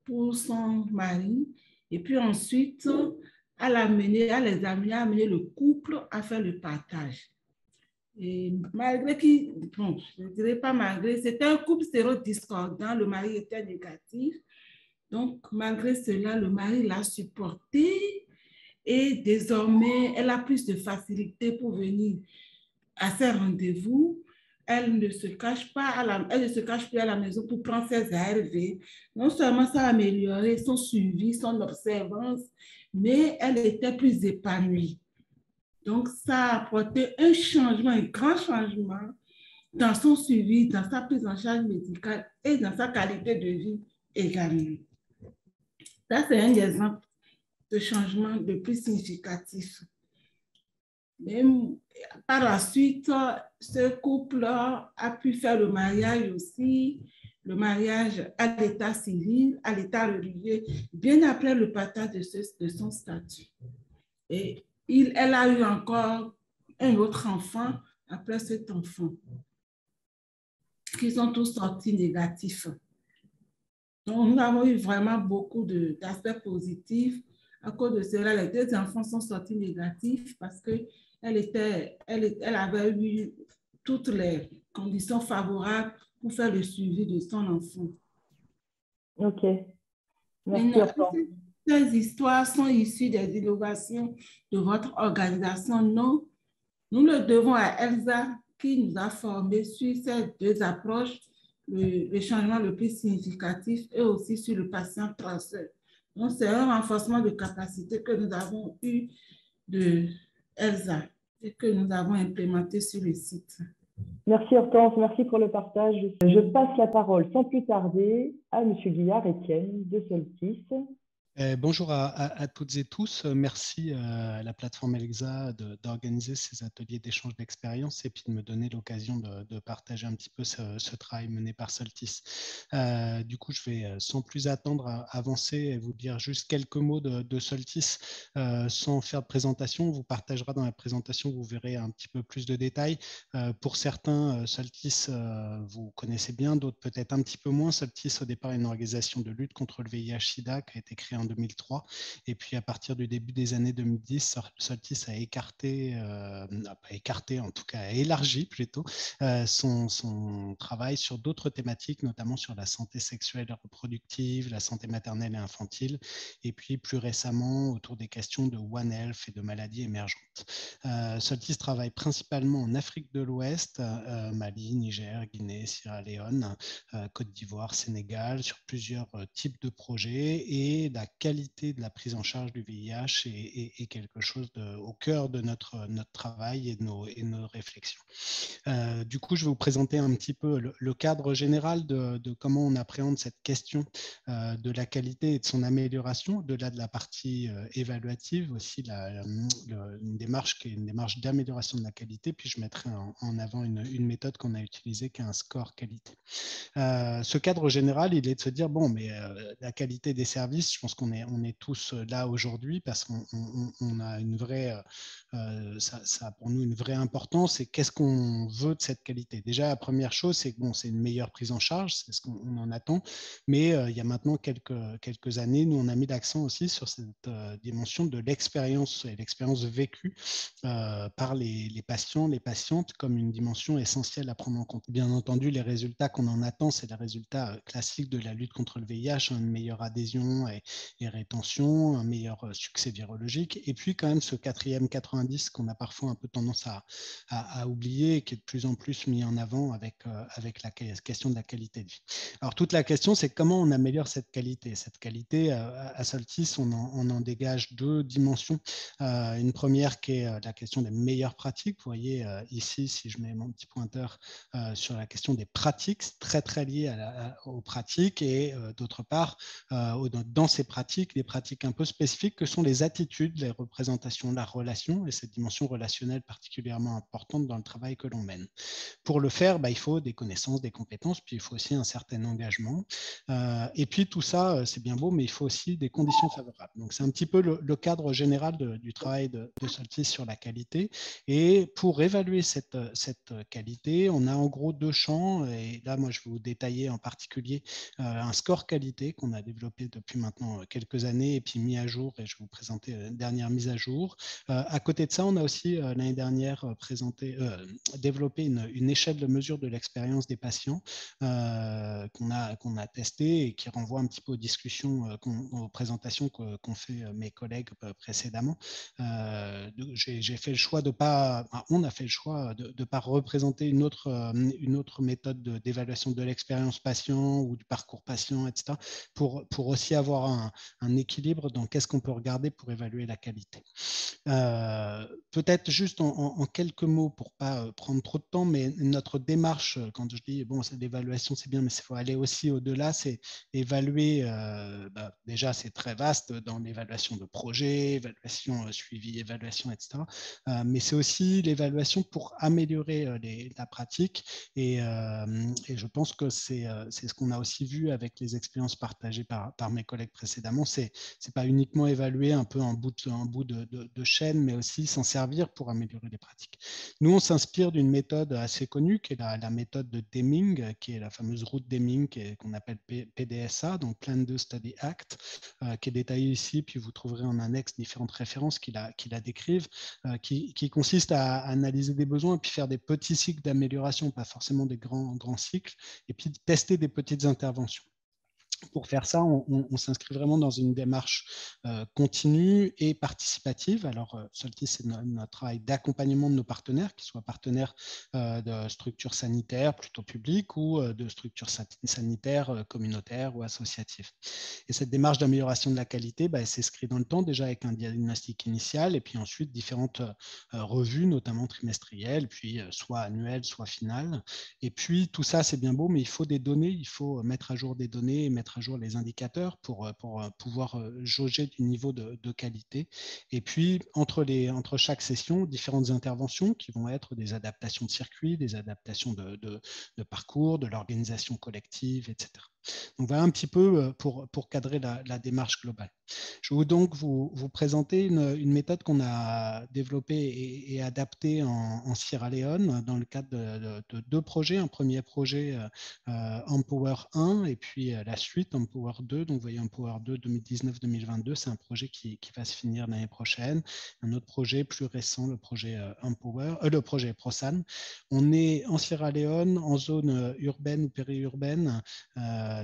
pour son mari et puis ensuite à les amener à amener le couple à faire le partage. Et malgré je ne dirais pas malgré, c'était un couple stérodiscordant, le mari était négatif. Donc, malgré cela, le mari l'a supporté et désormais, elle a plus de facilité pour venir à ses rendez-vous. Elle ne se cache plus à la maison pour prendre ses ARV. Non seulement ça a amélioré son suivi, son observance, mais elle était plus épanouie. Donc, ça a apporté un changement, un grand changement dans son suivi, dans sa prise en charge médicale et dans sa qualité de vie également. Ça, c'est un exemple de changement le plus significatif. Même par la suite, ce couple a pu faire le mariage aussi, le mariage à l'état civil, à l'état religieux, bien après le partage de son statut. Et elle a eu encore un autre enfant après cet enfant, qui sont tous sortis négatifs. Donc, nous avons eu vraiment beaucoup d'aspects positifs. À cause de cela, les deux enfants sont sortis négatifs parce qu'elle avait eu toutes les conditions favorables pour faire le suivi de son enfant. OK. Merci. Ces histoires sont issues des innovations de votre organisation. Non, nous le devons à Elsa qui nous a formés sur ces deux approches, le changement le plus significatif et aussi sur le patient traceur. Donc, c'est un renforcement de capacité que nous avons eu de Elsa et que nous avons implémenté sur le site. Merci Hortense, merci pour le partage. Je passe la parole sans plus tarder à M. Guillard Étienne de Soltis. Bonjour à toutes et tous. Merci à la plateforme ELXA d'organiser ces ateliers d'échange d'expériences et puis de me donner l'occasion de partager un petit peu ce travail mené par Soltis. Du coup, je vais sans plus attendre avancer et vous dire juste quelques mots de Soltis sans faire de présentation. On vous partagera dans la présentation, vous verrez un petit peu plus de détails. Pour certains, Soltis, vous connaissez bien, d'autres peut-être un petit peu moins. Soltis, au départ, est une organisation de lutte contre le VIH-Sida qui a été créée en 2003. Et puis, à partir du début des années 2010, Soltis a écarté, pas écarté, en tout cas, a élargi plutôt son travail sur d'autres thématiques, notamment sur la santé sexuelle et reproductive, la santé maternelle et infantile, et puis plus récemment autour des questions de One Health et de maladies émergentes. Soltis travaille principalement en Afrique de l'Ouest, Mali, Niger, Guinée, Sierra Leone, Côte d'Ivoire, Sénégal, sur plusieurs types de projets, et la qualité de la prise en charge du VIH est quelque chose au cœur de notre travail et de nos réflexions. Du coup, je vais vous présenter un petit peu le cadre général de comment on appréhende cette question de la qualité et de son amélioration, au-delà de la partie évaluative, aussi une démarche qui est une démarche d'amélioration de la qualité, puis je mettrai en avant une méthode qu'on a utilisée qui est un score qualité. Ce cadre général, il est de se dire, bon, mais la qualité des services, je pense qu'on est tous là aujourd'hui parce qu'on a une vraie, ça a pour nous une vraie importance, et qu'est-ce qu'on veut de cette qualité. Déjà, la première chose, c'est que bon, c'est une meilleure prise en charge, c'est ce qu'on en attend, mais il y a maintenant quelques années, nous, on a mis l'accent aussi sur cette dimension de l'expérience et l'expérience vécue par les patients, les patientes, comme une dimension essentielle à prendre en compte. Bien entendu, les résultats qu'on en attend, c'est les résultats classiques de la lutte contre le VIH, une meilleure adhésion et rétention, un meilleur succès virologique, et puis quand même ce quatrième 90 qu'on a parfois un peu tendance à oublier et qui est de plus en plus mis en avant avec la question de la qualité de vie. Alors toute la question, c'est comment on améliore cette qualité. Cette qualité, à Soltis, on en dégage deux dimensions. Une première qui est la question des meilleures pratiques. Vous voyez ici, si je mets mon petit pointeur sur la question des pratiques, très très lié aux pratiques, et d'autre part, dans ces pratiques, des pratiques un peu spécifiques que sont les attitudes, les représentations, la relation, et cette dimension relationnelle particulièrement importante dans le travail que l'on mène. Pour le faire, il faut des connaissances, des compétences, puis il faut aussi un certain engagement. Et puis tout ça, c'est bien beau, mais il faut aussi des conditions favorables. Donc c'est un petit peu le cadre général du travail de Soltis sur la qualité. Et pour évaluer cette qualité, on a en gros deux champs. Et là, moi, je vais vous détailler en particulier un score qualité qu'on a développé depuis maintenant quelques années et puis mis à jour. Et je vais vous présenter une dernière mise à jour. À côté de ça, on a aussi l'année dernière développé une échelle de mesure de l'expérience des patients qu'on a testé et qui renvoie un petit peu aux discussions, aux présentations qu'ont fait mes collègues précédemment. J'ai fait le choix on a fait le choix de ne pas représenter une autre méthode d'évaluation de l'expérience patient ou du parcours patient, etc., pour aussi avoir un équilibre dans qu'est-ce qu'on peut regarder pour évaluer la qualité. Peut-être juste en quelques mots pour ne pas prendre trop de temps, mais notre démarche, quand je dis bon, l'évaluation c'est bien, mais il faut aller aussi au-delà, c'est évaluer, déjà c'est très vaste dans l'évaluation de projet, évaluation suivi, évaluation, etc. Mais c'est aussi l'évaluation pour améliorer la pratique, et je pense que c'est ce qu'on a aussi vu avec les expériences partagées par mes collègues précédemment. C'est pas uniquement évaluer un peu en bout de chaîne, mais aussi s'en servir pour améliorer les pratiques. Nous, on s'inspire d'une méthode assez connue qui est la méthode de Deming, qui est la fameuse route Deming qu'on appelle PDSA, donc Plan Do Study Act, qui est détaillée ici, puis vous trouverez en annexe différentes références qui la décrivent, qui consiste à analyser des besoins et puis faire des petits cycles d'amélioration, pas forcément des grands cycles, et puis tester des petites interventions. Pour faire ça, on s'inscrit vraiment dans une démarche continue et participative. Alors, Soltis, c'est notre travail d'accompagnement de nos partenaires, qu'ils soient partenaires de structures sanitaires plutôt publiques ou de structures sanitaires communautaires ou associatives. Et cette démarche d'amélioration de la qualité, elle s'inscrit dans le temps, déjà avec un diagnostic initial, et puis ensuite différentes revues, notamment trimestrielles, puis soit annuelles, soit finales. Et puis, tout ça, c'est bien beau, mais il faut des données, il faut mettre à jour des données et mettre mettre à jour les indicateurs pour pouvoir jauger du niveau de qualité. Et puis, entre chaque session, différentes interventions qui vont être des adaptations de circuits, des adaptations de parcours, de l'organisation collective, etc. Donc voilà un petit peu pour cadrer la démarche globale. Je vais donc vous présenter une méthode qu'on a développée et adaptée en Sierra Leone dans le cadre de deux projets. Un premier projet Empower 1 et puis la suite Empower 2. Donc vous voyez Empower 2 2019-2022, c'est un projet qui va se finir l'année prochaine. Un autre projet plus récent, le projet le projet ProSan. On est en Sierra Leone, en zone urbaine ou périurbaine,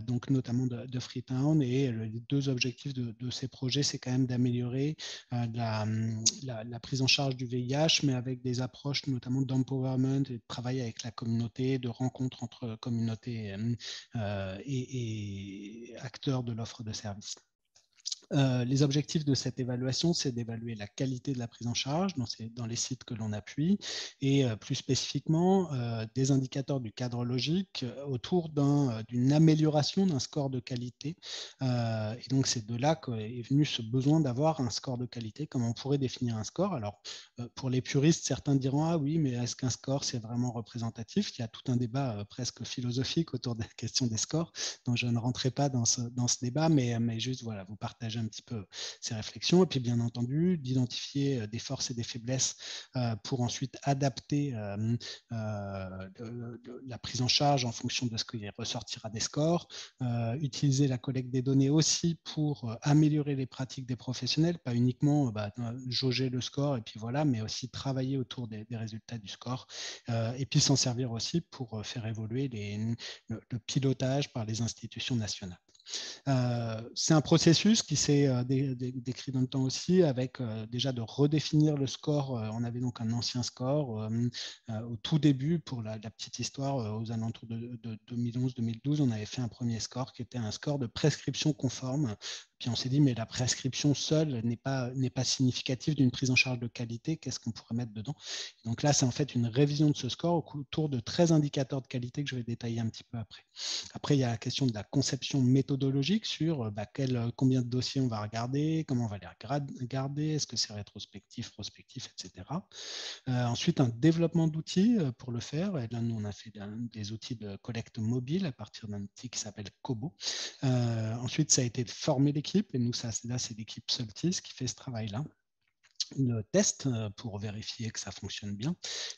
donc notamment de Freetown, et les deux objectifs de ces projets, c'est quand même d'améliorer la prise en charge du VIH, mais avec des approches notamment d'empowerment et de travail avec la communauté, de rencontres entre communautés et acteurs de l'offre de services. Les objectifs de cette évaluation, c'est d'évaluer la qualité de la prise en charge dans les sites que l'on appuie et plus spécifiquement des indicateurs du cadre logique autour d'une amélioration d'un score de qualité. Et donc, c'est de là qu'est venu ce besoin d'avoir un score de qualité. Comment on pourrait définir un score? Alors, pour les puristes, certains diront « Ah oui, mais est-ce qu'un score, c'est vraiment représentatif ?» Il y a tout un débat presque philosophique autour de la question des scores, donc je ne rentrerai pas dans ce débat, mais juste, voilà, vous partagez un petit peu ces réflexions, et puis bien entendu d'identifier des forces et des faiblesses pour ensuite adapter la prise en charge en fonction de ce qui ressortira des scores, utiliser la collecte des données aussi pour améliorer les pratiques des professionnels, pas uniquement jauger le score et puis voilà, mais aussi travailler autour des résultats du score, et puis s'en servir aussi pour faire évoluer le pilotage par les institutions nationales. C'est un processus qui s'est décrit dans le temps aussi, avec déjà de redéfinir le score. On avait donc un ancien score au tout début, pour la petite histoire, aux alentours de 2011-2012, on avait fait un premier score qui était un score de prescription conforme. Puis on s'est dit, mais la prescription seule n'est pas significative d'une prise en charge de qualité. Qu'est-ce qu'on pourrait mettre dedans? Et donc là, c'est en fait une révision de ce score autour de 13 indicateurs de qualité que je vais détailler un petit peu après. Après, il y a la question de la conception méthodologique sur combien de dossiers on va regarder, comment on va les regarder, est-ce que c'est rétrospectif, prospectif, etc. Ensuite, un développement d'outils pour le faire. Et là, nous, on a fait des outils de collecte mobile à partir d'un outil qui s'appelle Kobo. Ensuite, ça a été de former l'équipe. Et nous, là, c'est l'équipe Soltis qui fait ce travail-là. Le test pour vérifier que ça fonctionne bien,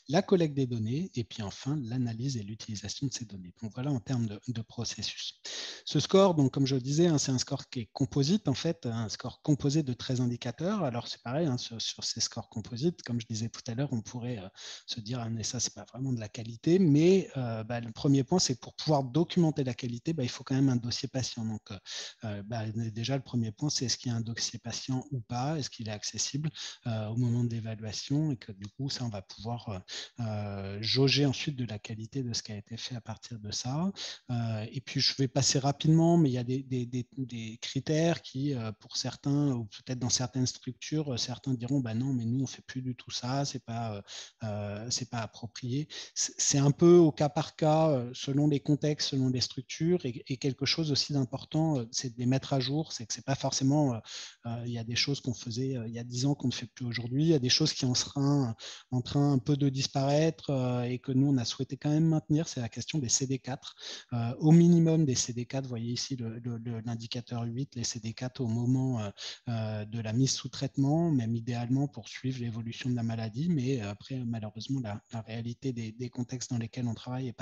la collecte des données, et puis enfin l'analyse et l'utilisation de ces données. Donc voilà en termes de processus. Ce score, donc comme je le disais, c'est un score qui est composite en fait, un score composé de 13 indicateurs. Alors c'est pareil, sur ces scores composites, comme je disais tout à l'heure, on pourrait se dire mais ça c'est pas vraiment de la qualité, mais le premier point, c'est que pour pouvoir documenter la qualité, il faut quand même un dossier patient. Donc déjà le premier point, c'est est-ce qu'il y a un dossier patient ou pas, est-ce qu'il est accessible au moment de l'évaluation, et que du coup, ça, on va pouvoir jauger ensuite de la qualité de ce qui a été fait à partir de ça. Et puis, je vais passer rapidement, mais il y a des critères qui, pour certains, ou peut-être dans certaines structures, certains diront, non, mais nous, on ne fait plus du tout ça, c'est pas approprié. C'est un peu au cas par cas, selon les contextes, selon les structures, et quelque chose aussi d'important, c'est de les mettre à jour, c'est que c'est pas forcément, il y a des choses qu'on faisait il y a 10 ans qu'on ne fait plus aujourd'hui. Il y a des choses qui sont en train un peu de disparaître et que nous, on a souhaité quand même maintenir. C'est la question des CD4. Au minimum des CD4, vous voyez ici l'indicateur 8, les CD4 au moment de la mise sous traitement, même idéalement pour suivre l'évolution de la maladie. Mais après, malheureusement, la réalité des contextes dans lesquels on travaille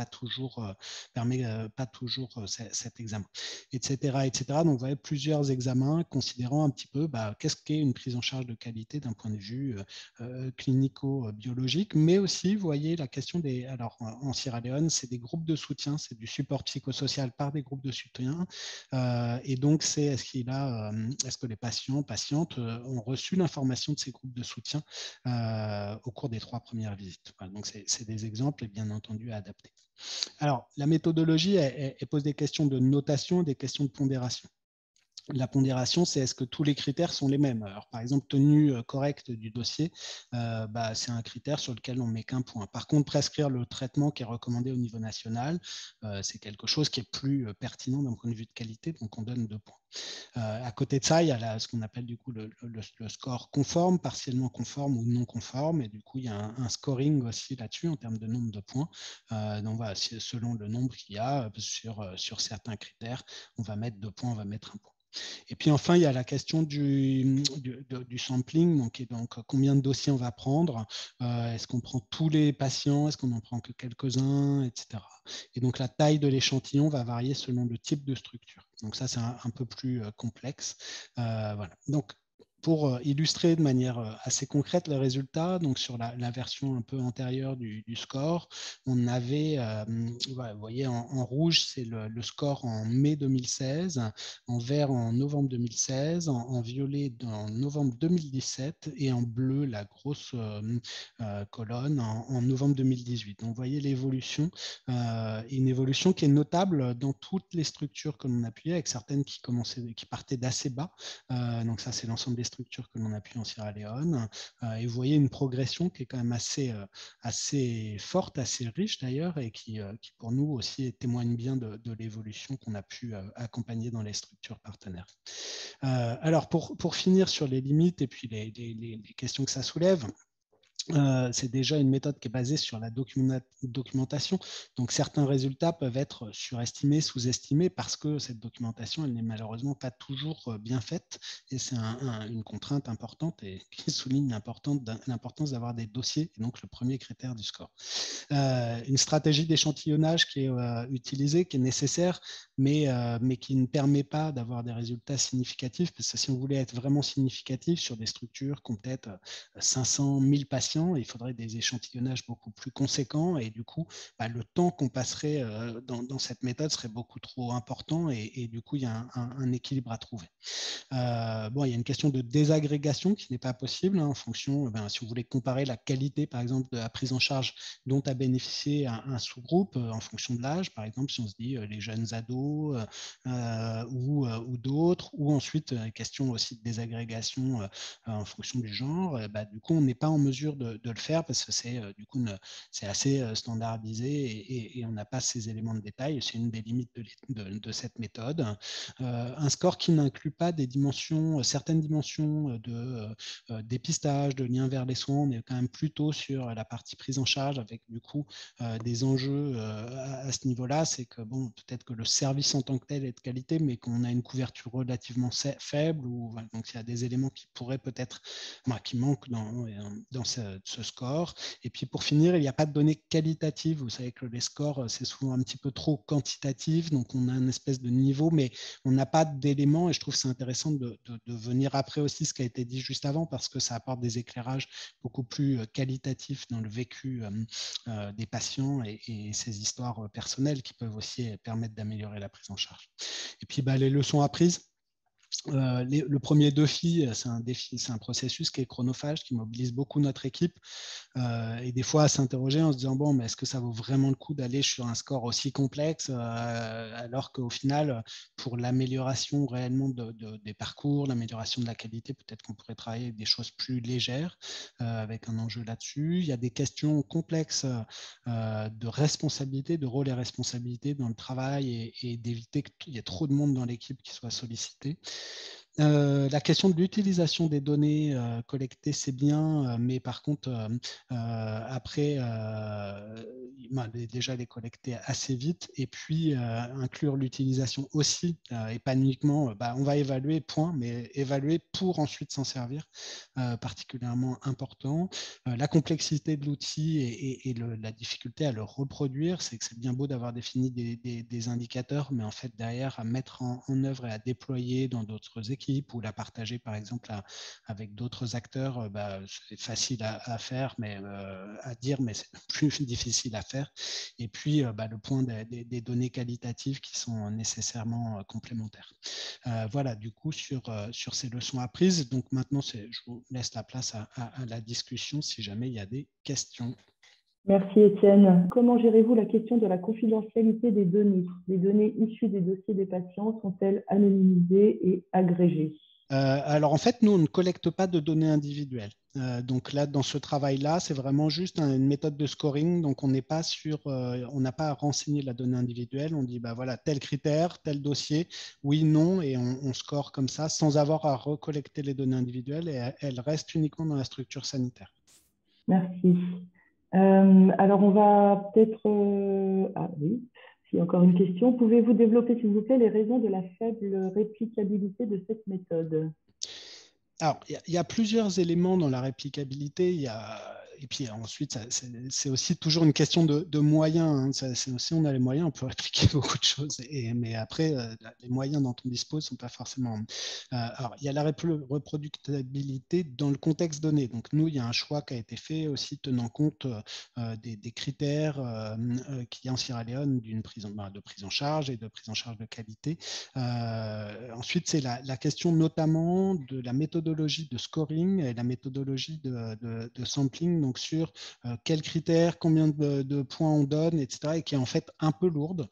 permet pas toujours cet examen, etc., etc. Donc, vous voyez plusieurs examens considérant un petit peu qu'est-ce qu'est une prise en charge de qualité d'un point de vue clinico-biologique, mais aussi, vous voyez, la question alors en Sierra Leone, c'est des groupes de soutien, c'est du support psychosocial par des groupes de soutien, et donc est-ce que les patientes ont reçu l'information de ces groupes de soutien au cours des 3 premières visites. Voilà, donc c'est des exemples, et bien entendu à adapter. Alors, la méthodologie, elle pose des questions de notation, des questions de pondération. La pondération, c'est est-ce que tous les critères sont les mêmes. Alors, par exemple, tenue correcte du dossier, c'est un critère sur lequel on ne met qu'un point. Par contre, prescrire le traitement qui est recommandé au niveau national, c'est quelque chose qui est plus pertinent d'un point de vue de qualité, donc on donne 2 points. À côté de ça, il y a ce qu'on appelle du coup le score conforme, partiellement conforme ou non conforme, et du coup, il y a un scoring aussi là-dessus en termes de nombre de points. Donc voilà, selon le nombre qu'il y a sur certains critères, on va mettre 2 points, on va mettre 1 point. Et puis enfin, il y a la question du sampling, donc combien de dossiers on va prendre, est-ce qu'on prend tous les patients, est-ce qu'on n'en prend que quelques-uns, etc. Et donc la taille de l'échantillon va varier selon le type de structure. Donc ça, c'est un peu plus complexe. Voilà. Donc, pour illustrer de manière assez concrète le résultat, donc sur la version un peu antérieure du score, on avait, vous voyez, en rouge, c'est le score en mai 2016, en vert en novembre 2016, en violet en novembre 2017 et en bleu, la grosse colonne, en novembre 2018. Donc, vous voyez l'évolution, une évolution qui est notable dans toutes les structures que l'on appuyait, avec certaines qui partaient d'assez bas. Donc ça, c'est l'ensemble des structures que l'on appuie en Sierra Leone. Et vous voyez une progression qui est quand même assez forte, assez riche d'ailleurs, et qui pour nous aussi témoigne bien de l'évolution qu'on a pu accompagner dans les structures partenaires. Alors, pour finir sur les limites et puis les questions que ça soulève, c'est déjà une méthode qui est basée sur la documentation. Donc, certains résultats peuvent être surestimés, sous-estimés, parce que cette documentation, elle n'est malheureusement pas toujours bien faite. Et c'est une contrainte importante et qui souligne l'importance d'avoir des dossiers, et donc le premier critère du score. Une stratégie d'échantillonnage qui est utilisée, qui est nécessaire, mais qui ne permet pas d'avoir des résultats significatifs, parce que si on voulait être vraiment significatif sur des structures qui ont peut-être 500 000 patients, il faudrait des échantillonnages beaucoup plus conséquents, et du coup, le temps qu'on passerait dans cette méthode serait beaucoup trop important, et du coup, il y a un équilibre à trouver. Il y a une question de désagrégation qui n'est pas possible en fonction, si vous voulez comparer la qualité, par exemple, de la prise en charge dont a bénéficié un sous-groupe en fonction de l'âge, par exemple, si on se dit les jeunes ados ou d'autres, ou ensuite, question aussi de désagrégation en fonction du genre, du coup, on n'est pas en mesure de le faire parce que c'est assez standardisé et on n'a pas ces éléments de détail. C'est une des limites de cette méthode. Un score qui n'inclut pas certaines dimensions de dépistage, de lien vers les soins. On est quand même plutôt sur la partie prise en charge avec du coup des enjeux à ce niveau-là. C'est que peut-être que le service en tant que tel est de qualité, mais qu'on a une couverture relativement faible. Donc il y a des éléments qui pourraient peut-être, qui manquent dans ce score. Et puis pour finir, il n'y a pas de données qualitatives. Vous savez que les scores, c'est souvent un petit peu trop quantitatif. Donc on a une espèce de niveau, mais on n'a pas d'éléments, et je trouve que c'est intéressant de venir après aussi ce qui a été dit juste avant, parce que ça apporte des éclairages beaucoup plus qualitatifs dans le vécu des patients et ces histoires personnelles qui peuvent aussi permettre d'améliorer la prise en charge. Et puis les leçons apprises. Le premier défi, c'est un processus qui est chronophage, qui mobilise beaucoup notre équipe, et des fois à s'interroger en se disant mais est-ce que ça vaut vraiment le coup d'aller sur un score aussi complexe, alors qu'au final, pour l'amélioration réellement des parcours, l'amélioration de la qualité, peut-être qu'on pourrait travailler avec des choses plus légères, avec un enjeu là-dessus. Il y a des questions complexes de responsabilité, de rôle et responsabilité dans le travail, et d'éviter qu'il y ait trop de monde dans l'équipe qui soit sollicité. La question de l'utilisation des données collectées, c'est bien, mais par contre, après, déjà les collecter assez vite, et puis inclure l'utilisation aussi, et pas uniquement, on va évaluer, point, mais évaluer pour ensuite s'en servir, particulièrement important. La complexité de l'outil et la difficulté à le reproduire, c'est que c'est bien beau d'avoir défini des indicateurs, mais en fait, derrière, à mettre en œuvre et à déployer dans d'autres équipes, ou la partager par exemple avec d'autres acteurs, c'est facile à faire, mais à dire, mais c'est plus difficile à faire. Et puis le point des données qualitatives qui sont nécessairement complémentaires. Voilà, du coup, sur ces leçons apprises. Donc maintenant, je vous laisse la place à la discussion si jamais il y a des questions. Merci Étienne. Comment gérez-vous la question de la confidentialité des données? Les données issues des dossiers des patients sont-elles anonymisées et agrégées? Alors en fait, nous, on ne collecte pas de données individuelles. Donc là, dans ce travail-là, c'est vraiment juste une méthode de scoring. Donc on n'est pas on n'a pas à renseigner la donnée individuelle. On dit, bah voilà, tel critère, tel dossier, oui, non, et on score comme ça sans avoir à recollecter les données individuelles et elles restent uniquement dans la structure sanitaire. Merci. Alors on va peut-être... Ah oui, s'il y a encore une question. Pouvez-vous développer, s'il vous plaît, les raisons de la faible réplicabilité de cette méthode? Alors, il y a plusieurs éléments dans la réplicabilité. Et puis ensuite, c'est aussi toujours une question de moyens. Hein. Si on a les moyens, on peut répliquer beaucoup de choses. Mais après, les moyens dont on dispose ne sont pas forcément. Alors, il y a la reproductibilité dans le contexte donné. Donc, nous, il y a un choix qui a été fait aussi tenant compte des critères qu'il y a en Sierra Leone de prise en charge et de prise en charge de qualité. Ensuite, c'est la question notamment de la méthodologie de scoring et la méthodologie de sampling, donc sur quels critères, combien de points on donne, etc., et qui est en fait un peu lourde,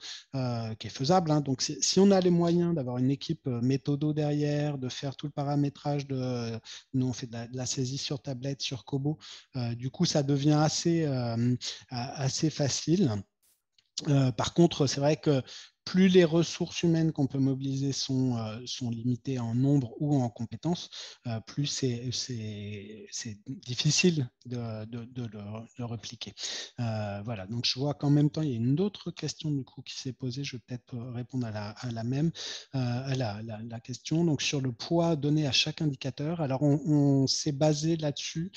qui est faisable. Hein. Donc, si on a les moyens d'avoir une équipe méthodo derrière, de faire tout le paramétrage, nous on fait de la saisie sur tablette, sur Kobo, du coup, ça devient assez facile. Par contre, c'est vrai que plus les ressources humaines qu'on peut mobiliser sont limitées en nombre ou en compétences, plus c'est difficile de le répliquer. Voilà, donc je vois qu'en même temps, il y a une autre question du coup qui s'est posée. Je vais peut-être répondre à la même, à la question. Donc sur le poids donné à chaque indicateur, alors on s'est basé là-dessus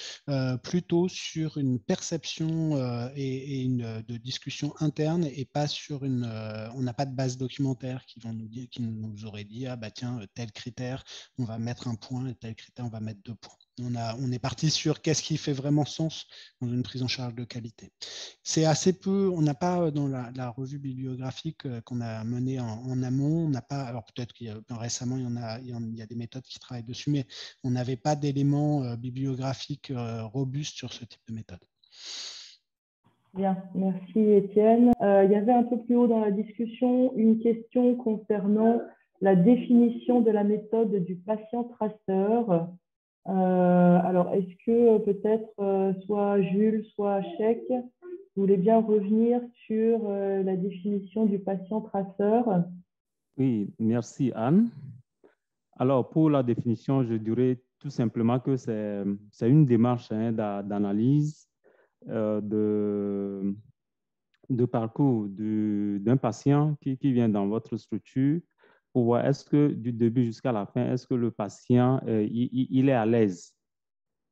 plutôt sur une perception et de discussion interne et pas sur on n'a pas de base documentaire qui nous aurait dit ah bah tiens tel critère on va mettre un point et tel critère on va mettre 2 points. On est parti sur qu'est-ce qui fait vraiment sens dans une prise en charge de qualité. C'est assez peu, on n'a pas dans la revue bibliographique qu'on a menée en amont, on n'a pas, alors peut-être qu'il y a récemment il y a des méthodes qui travaillent dessus, mais on n'avait pas d'éléments bibliographiques robustes sur ce type de méthode. Bien, merci Étienne. Il y avait un peu plus haut dans la discussion une question concernant la définition de la méthode du patient traceur. Alors, est-ce que peut-être soit Jules, soit Chèque, vous voulez bien revenir sur la définition du patient traceur? Oui, merci Anne. Alors, pour la définition, je dirais tout simplement que c'est une démarche d'analyse de parcours d'un patient qui vient dans votre structure pour voir est-ce que du début jusqu'à la fin, est-ce que le patient il est à l'aise.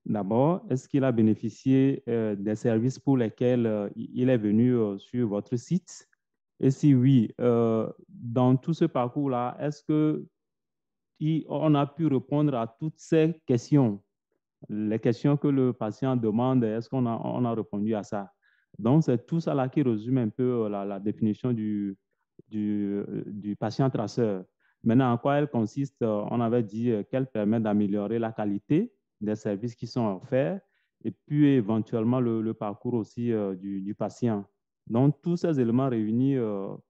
D'abord, est-ce qu'il a bénéficié des services pour lesquels il est venu sur votre site? Et si oui, dans tout ce parcours-là, est-ce qu'on a pu répondre à toutes ces questions? Les questions que le patient demande, est-ce qu'on a répondu à ça? Donc, c'est tout ça là qui résume un peu la définition du patient traceur. Maintenant, en quoi elle consiste? On avait dit qu'elle permet d'améliorer la qualité des services qui sont offerts et puis éventuellement le parcours aussi du patient. Donc, tous ces éléments réunis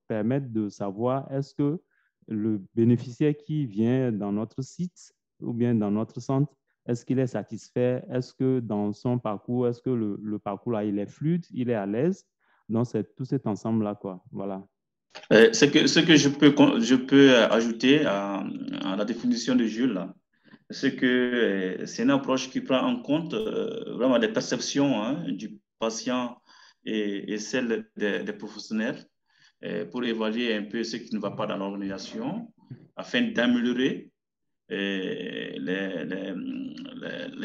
permettent de savoir est-ce que le bénéficiaire qui vient dans notre site ou bien dans notre centre, est-ce qu'il est satisfait? Est-ce que dans son parcours, est-ce que le parcours là, il est fluide, il est à l'aise? Donc, c'est tout cet ensemble-là, quoi. Voilà. Ce que je peux ajouter à la définition de Jules, c'est que c'est une approche qui prend en compte vraiment les perceptions hein, du patient et celles des professionnels pour évaluer un peu ce qui ne va pas dans l'organisation afin d'améliorer les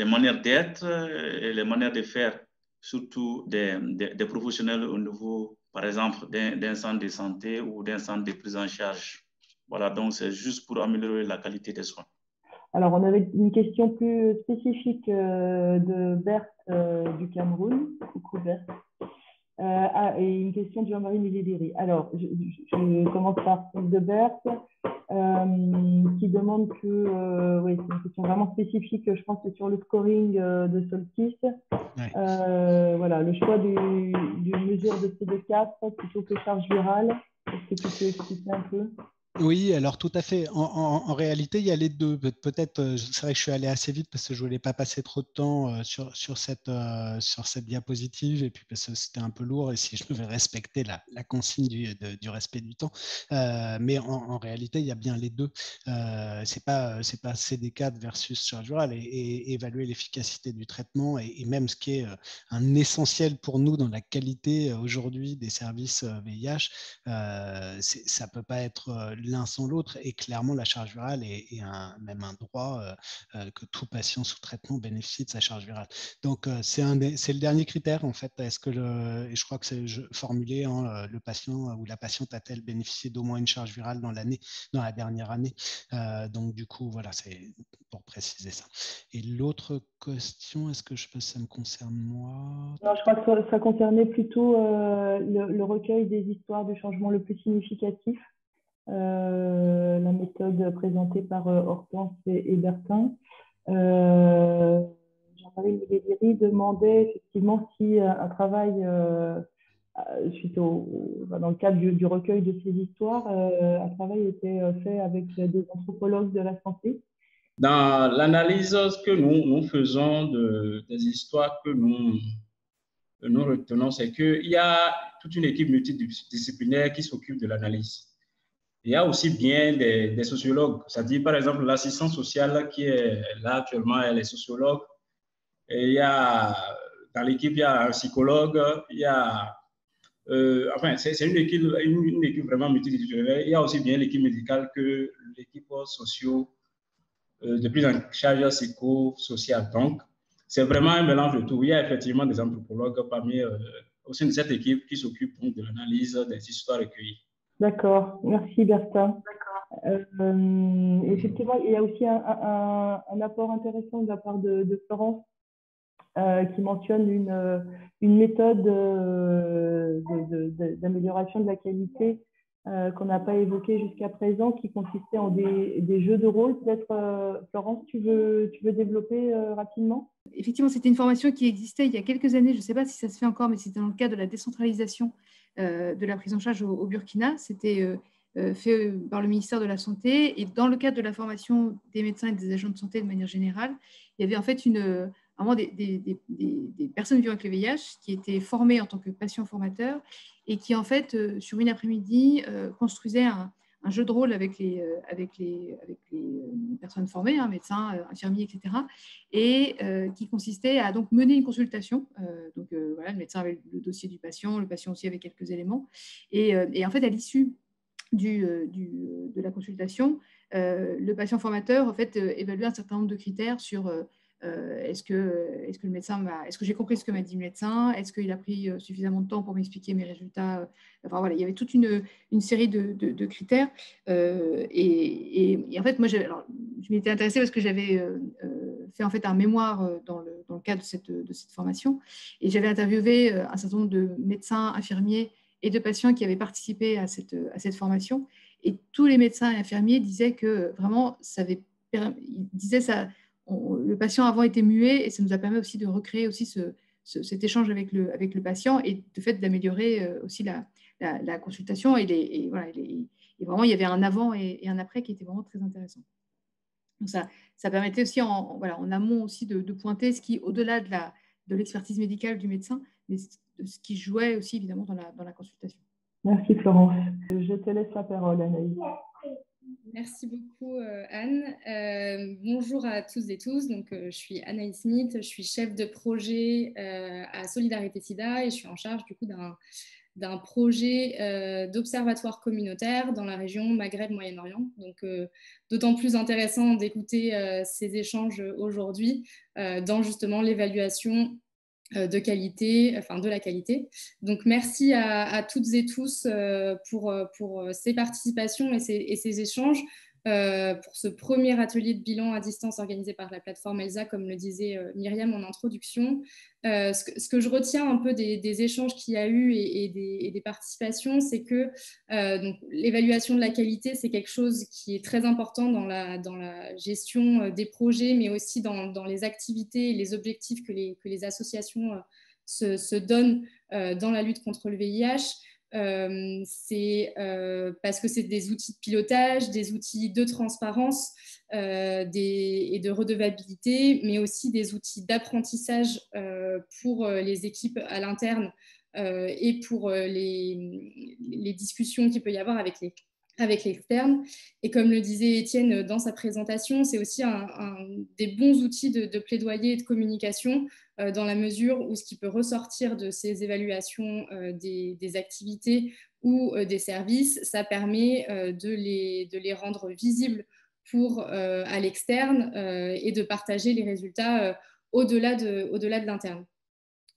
manières d'être et les manières de faire, surtout des professionnels au niveau, par exemple, d'un centre de santé ou d'un centre de prise en charge. Voilà, donc c'est juste pour améliorer la qualité des soins. Alors, on avait une question plus spécifique de Berthe du Cameroun. Coucou Berthe. Et une question de Jean-Marie Milidiri. Alors, je commence par celle de Berthe. qui demande que, oui, c'est une question vraiment spécifique, je pense que sur le scoring de Solstice, Ouais. voilà, le choix d'une mesure de CD4 plutôt que charge virale. Est-ce que tu peux expliquer un peu? Oui, alors tout à fait. En réalité, il y a les deux. Peut-être, c'est vrai que je suis allé assez vite parce que je voulais pas passer trop de temps sur cette diapositive et puis parce que c'était un peu lourd et si je devais respecter la consigne du respect du temps. Mais en réalité, il y a bien les deux. C'est pas CD4 versus charge virale et évaluer l'efficacité du traitement et même ce qui est un essentiel pour nous dans la qualité aujourd'hui des services VIH, ça peut pas être l'un sans l'autre et clairement la charge virale est même un droit que tout patient sous traitement bénéficie de sa charge virale. Donc c'est le dernier critère en fait. Est-ce que et je crois que c'est formulé le patient ou la patiente a-t-elle bénéficié d'au moins une charge virale dans la dernière année. Donc du coup voilà, c'est pour préciser ça. Et l'autre question, est-ce que ça me concerne moi? Non, je crois que ça concernait plutôt le recueil des histoires du changement le plus significatif. La méthode présentée par Hortense et Bertin. Jean-Marie Médéry demandait effectivement si un travail, suite dans le cadre du recueil de ces histoires, un travail était fait avec des anthropologues de la santé. Dans l'analyse que nous faisons des histoires que nous retenons, c'est qu'il y a toute une équipe multidisciplinaire qui s'occupe de l'analyse. Il y a aussi bien des sociologues, c'est-à-dire par exemple l'assistante sociale qui est là actuellement, elle est sociologue. Et il y a, dans l'équipe, il y a un psychologue, il y a, enfin, c'est une équipe vraiment multidisciplinaire. Il y a aussi bien l'équipe médicale que l'équipe socio, de prise en charge psychosociale. Donc, c'est vraiment un mélange de tout. Il y a effectivement des anthropologues parmi, au sein de cette équipe qui s'occupe de l'analyse des histoires recueillies. D'accord, merci Bertin. Effectivement, il y a aussi un apport intéressant de la part de Florence qui mentionne une méthode d'amélioration de la qualité qu'on n'a pas évoquée jusqu'à présent, qui consistait en des jeux de rôle. Peut-être, Florence, tu veux développer rapidement? Effectivement, c'était une formation qui existait il y a quelques années. Je ne sais pas si ça se fait encore, mais c'était dans le cadre de la décentralisation de la prise en charge au Burkina. C'était fait par le ministère de la Santé. Et dans le cadre de la formation des médecins et des agents de santé de manière générale, il y avait en fait vraiment des personnes vivant avec le VIH qui étaient formées en tant que patients formateurs et qui, en fait, sur une après-midi, construisaient un jeu de rôle avec les personnes formées, médecins, infirmiers, etc., et qui consistait à donc mener une consultation. Voilà, le médecin avait le dossier du patient, le patient aussi avait quelques éléments. Et en fait, à l'issue de la consultation, le patient formateur en fait, évaluait un certain nombre de critères sur est-ce que j'ai compris ce que m'a dit le médecin, est-ce qu'il a pris suffisamment de temps pour m'expliquer mes résultats. Enfin voilà, il y avait toute une série de critères. Et en fait, moi, je m'étais intéressée parce que j'avais fait en fait un mémoire dans le cadre de cette formation, et j'avais interviewé un certain nombre de médecins, infirmiers et de patients qui avaient participé à cette formation. Et tous les médecins et infirmiers disaient que vraiment, le patient avant était muet, et ça nous a permis aussi de recréer aussi cet échange avec le patient, et de fait d'améliorer aussi la consultation. Et vraiment, il y avait un avant et un après qui était vraiment très intéressant. Donc ça permettait aussi en amont aussi de pointer ce qui, au-delà de l'expertise médicale du médecin, mais ce qui jouait aussi évidemment dans la consultation. Merci Florence. Je te laisse la parole, Anaïs. Merci beaucoup Anne. Bonjour à tous et tous. Donc, je suis Anaïs Smith, je suis chef de projet à Solidarité SIDA, et je suis en charge du coup d'un projet d'observatoire communautaire dans la région Maghreb-Moyen-Orient. Donc, d'autant plus intéressant d'écouter ces échanges aujourd'hui dans justement l'évaluation de qualité, enfin de la qualité. Donc, merci à toutes et tous pour ces participations et ces échanges. pour ce premier atelier de bilan à distance organisé par la plateforme ELSA, comme le disait Myriam en introduction. Ce que je retiens un peu des échanges qu'il y a eu et des participations, c'est que l'évaluation de la qualité, c'est quelque chose qui est très important dans la gestion des projets, mais aussi dans les activités et les objectifs que les associations se donnent dans la lutte contre le VIH. C'est parce que c'est des outils de pilotage, des outils de transparence et de redevabilité, mais aussi des outils d'apprentissage pour les équipes à l'interne et pour les discussions qu'il peut y avoir avec l'externe. Et comme le disait Étienne dans sa présentation, c'est aussi des bons outils de plaidoyer et de communication dans la mesure où ce qui peut ressortir de ces évaluations des activités ou des services, ça permet de les rendre visibles à l'externe et de partager les résultats au-delà de l'interne.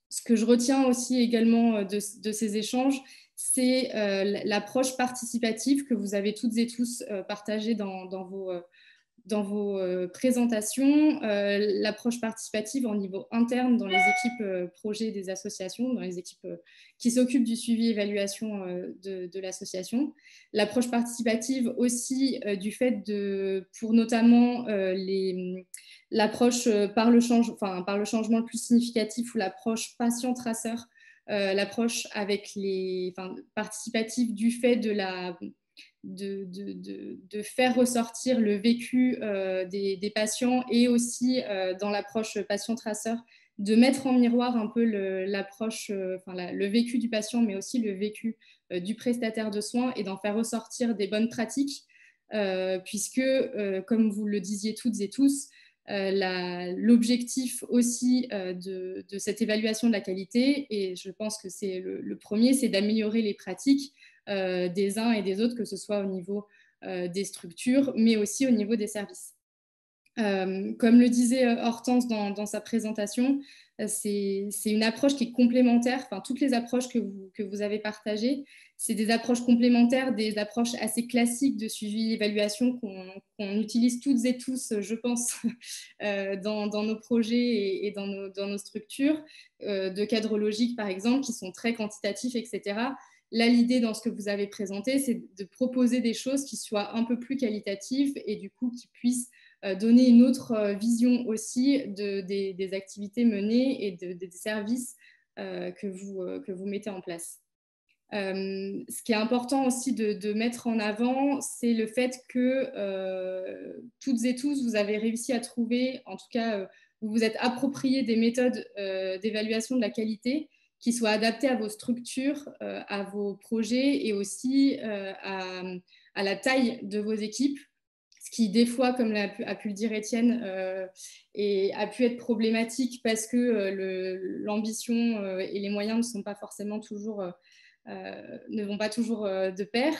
Ce que je retiens aussi également de ces échanges, c'est l'approche participative que vous avez toutes et tous partagée dans vos présentations, l'approche participative au niveau interne dans les équipes projets des associations, dans les équipes qui s'occupent du suivi et évaluation de l'association. L'approche participative aussi du fait pour notamment l'approche par le changement le plus significatif ou l'approche patient-traceur, l'approche participative du fait de faire ressortir le vécu des patients et aussi dans l'approche patient-traceur, de mettre en miroir un peu le vécu du patient, mais aussi le vécu du prestataire de soins et d'en faire ressortir des bonnes pratiques, puisque, comme vous le disiez toutes et tous, l'objectif aussi de cette évaluation de la qualité, et je pense que c'est le premier, c'est d'améliorer les pratiques des uns et des autres, que ce soit au niveau des structures, mais aussi au niveau des services. Comme le disait Hortense dans sa présentation, c'est une approche qui est complémentaire. Enfin, toutes les approches que vous avez partagées, c'est des approches complémentaires, des approches assez classiques de suivi et évaluation qu'on utilise toutes et tous, je pense, dans nos projets et dans nos structures, de cadre logique, par exemple, qui sont très quantitatifs, etc. Là, l'idée dans ce que vous avez présenté, c'est de proposer des choses qui soient un peu plus qualitatives et du coup qui puissent donner une autre vision aussi des activités menées et des services que vous mettez en place. Ce qui est important aussi de mettre en avant, c'est le fait que toutes et tous, vous avez réussi à trouver, en tout cas, vous vous êtes approprié des méthodes d'évaluation de la qualité qui soient adaptées à vos structures, à vos projets et aussi à la taille de vos équipes. Ce qui, des fois, comme a pu le dire Étienne, a pu être problématique parce que l'ambition et les moyens ne sont pas forcément toujours, ne vont pas toujours de pair.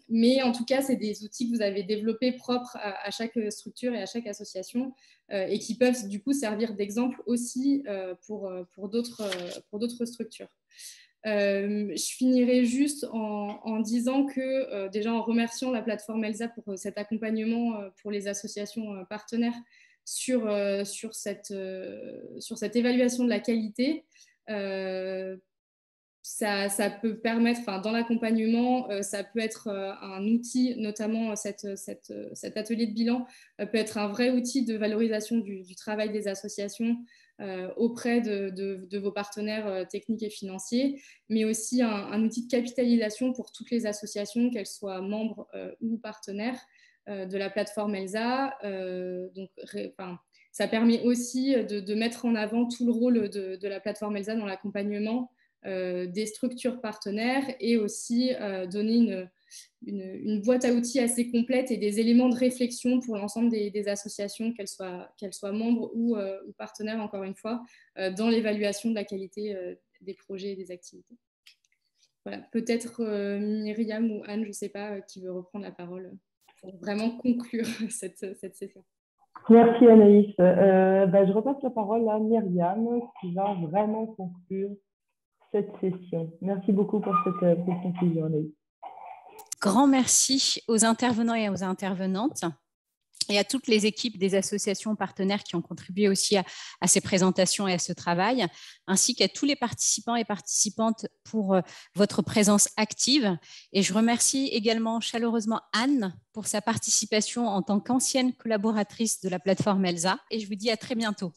Mais en tout cas, c'est des outils que vous avez développés propres à chaque structure et à chaque association et qui peuvent du coup servir d'exemple aussi pour d'autres structures. Je finirai juste en disant que, déjà en remerciant la plateforme ELSA pour cet accompagnement pour les associations partenaires sur cette évaluation de la qualité. Ça peut permettre, dans l'accompagnement, ça peut être un outil, notamment cet atelier de bilan peut être un vrai outil de valorisation du travail des associations auprès de vos partenaires techniques et financiers, mais aussi un outil de capitalisation pour toutes les associations, qu'elles soient membres ou partenaires de la plateforme ELSA. Ça permet aussi de mettre en avant tout le rôle de la plateforme ELSA dans l'accompagnement des structures partenaires et aussi donner une boîte à outils assez complète et des éléments de réflexion pour l'ensemble des associations, qu'elles soient membres ou partenaires, encore une fois, dans l'évaluation de la qualité des projets et des activités. Voilà, peut-être Myriam ou Anne, je ne sais pas, qui veut reprendre la parole pour vraiment conclure cette session. Merci Anaïs. Je repasse la parole à Myriam qui va vraiment conclure cette session. Merci beaucoup pour cette conclusion, Anaïs. Grand merci aux intervenants et aux intervenantes et à toutes les équipes des associations partenaires qui ont contribué aussi à ces présentations et à ce travail, ainsi qu'à tous les participants et participantes pour votre présence active. Et je remercie également chaleureusement Anne pour sa participation en tant qu'ancienne collaboratrice de la plateforme ELSA. Et je vous dis à très bientôt.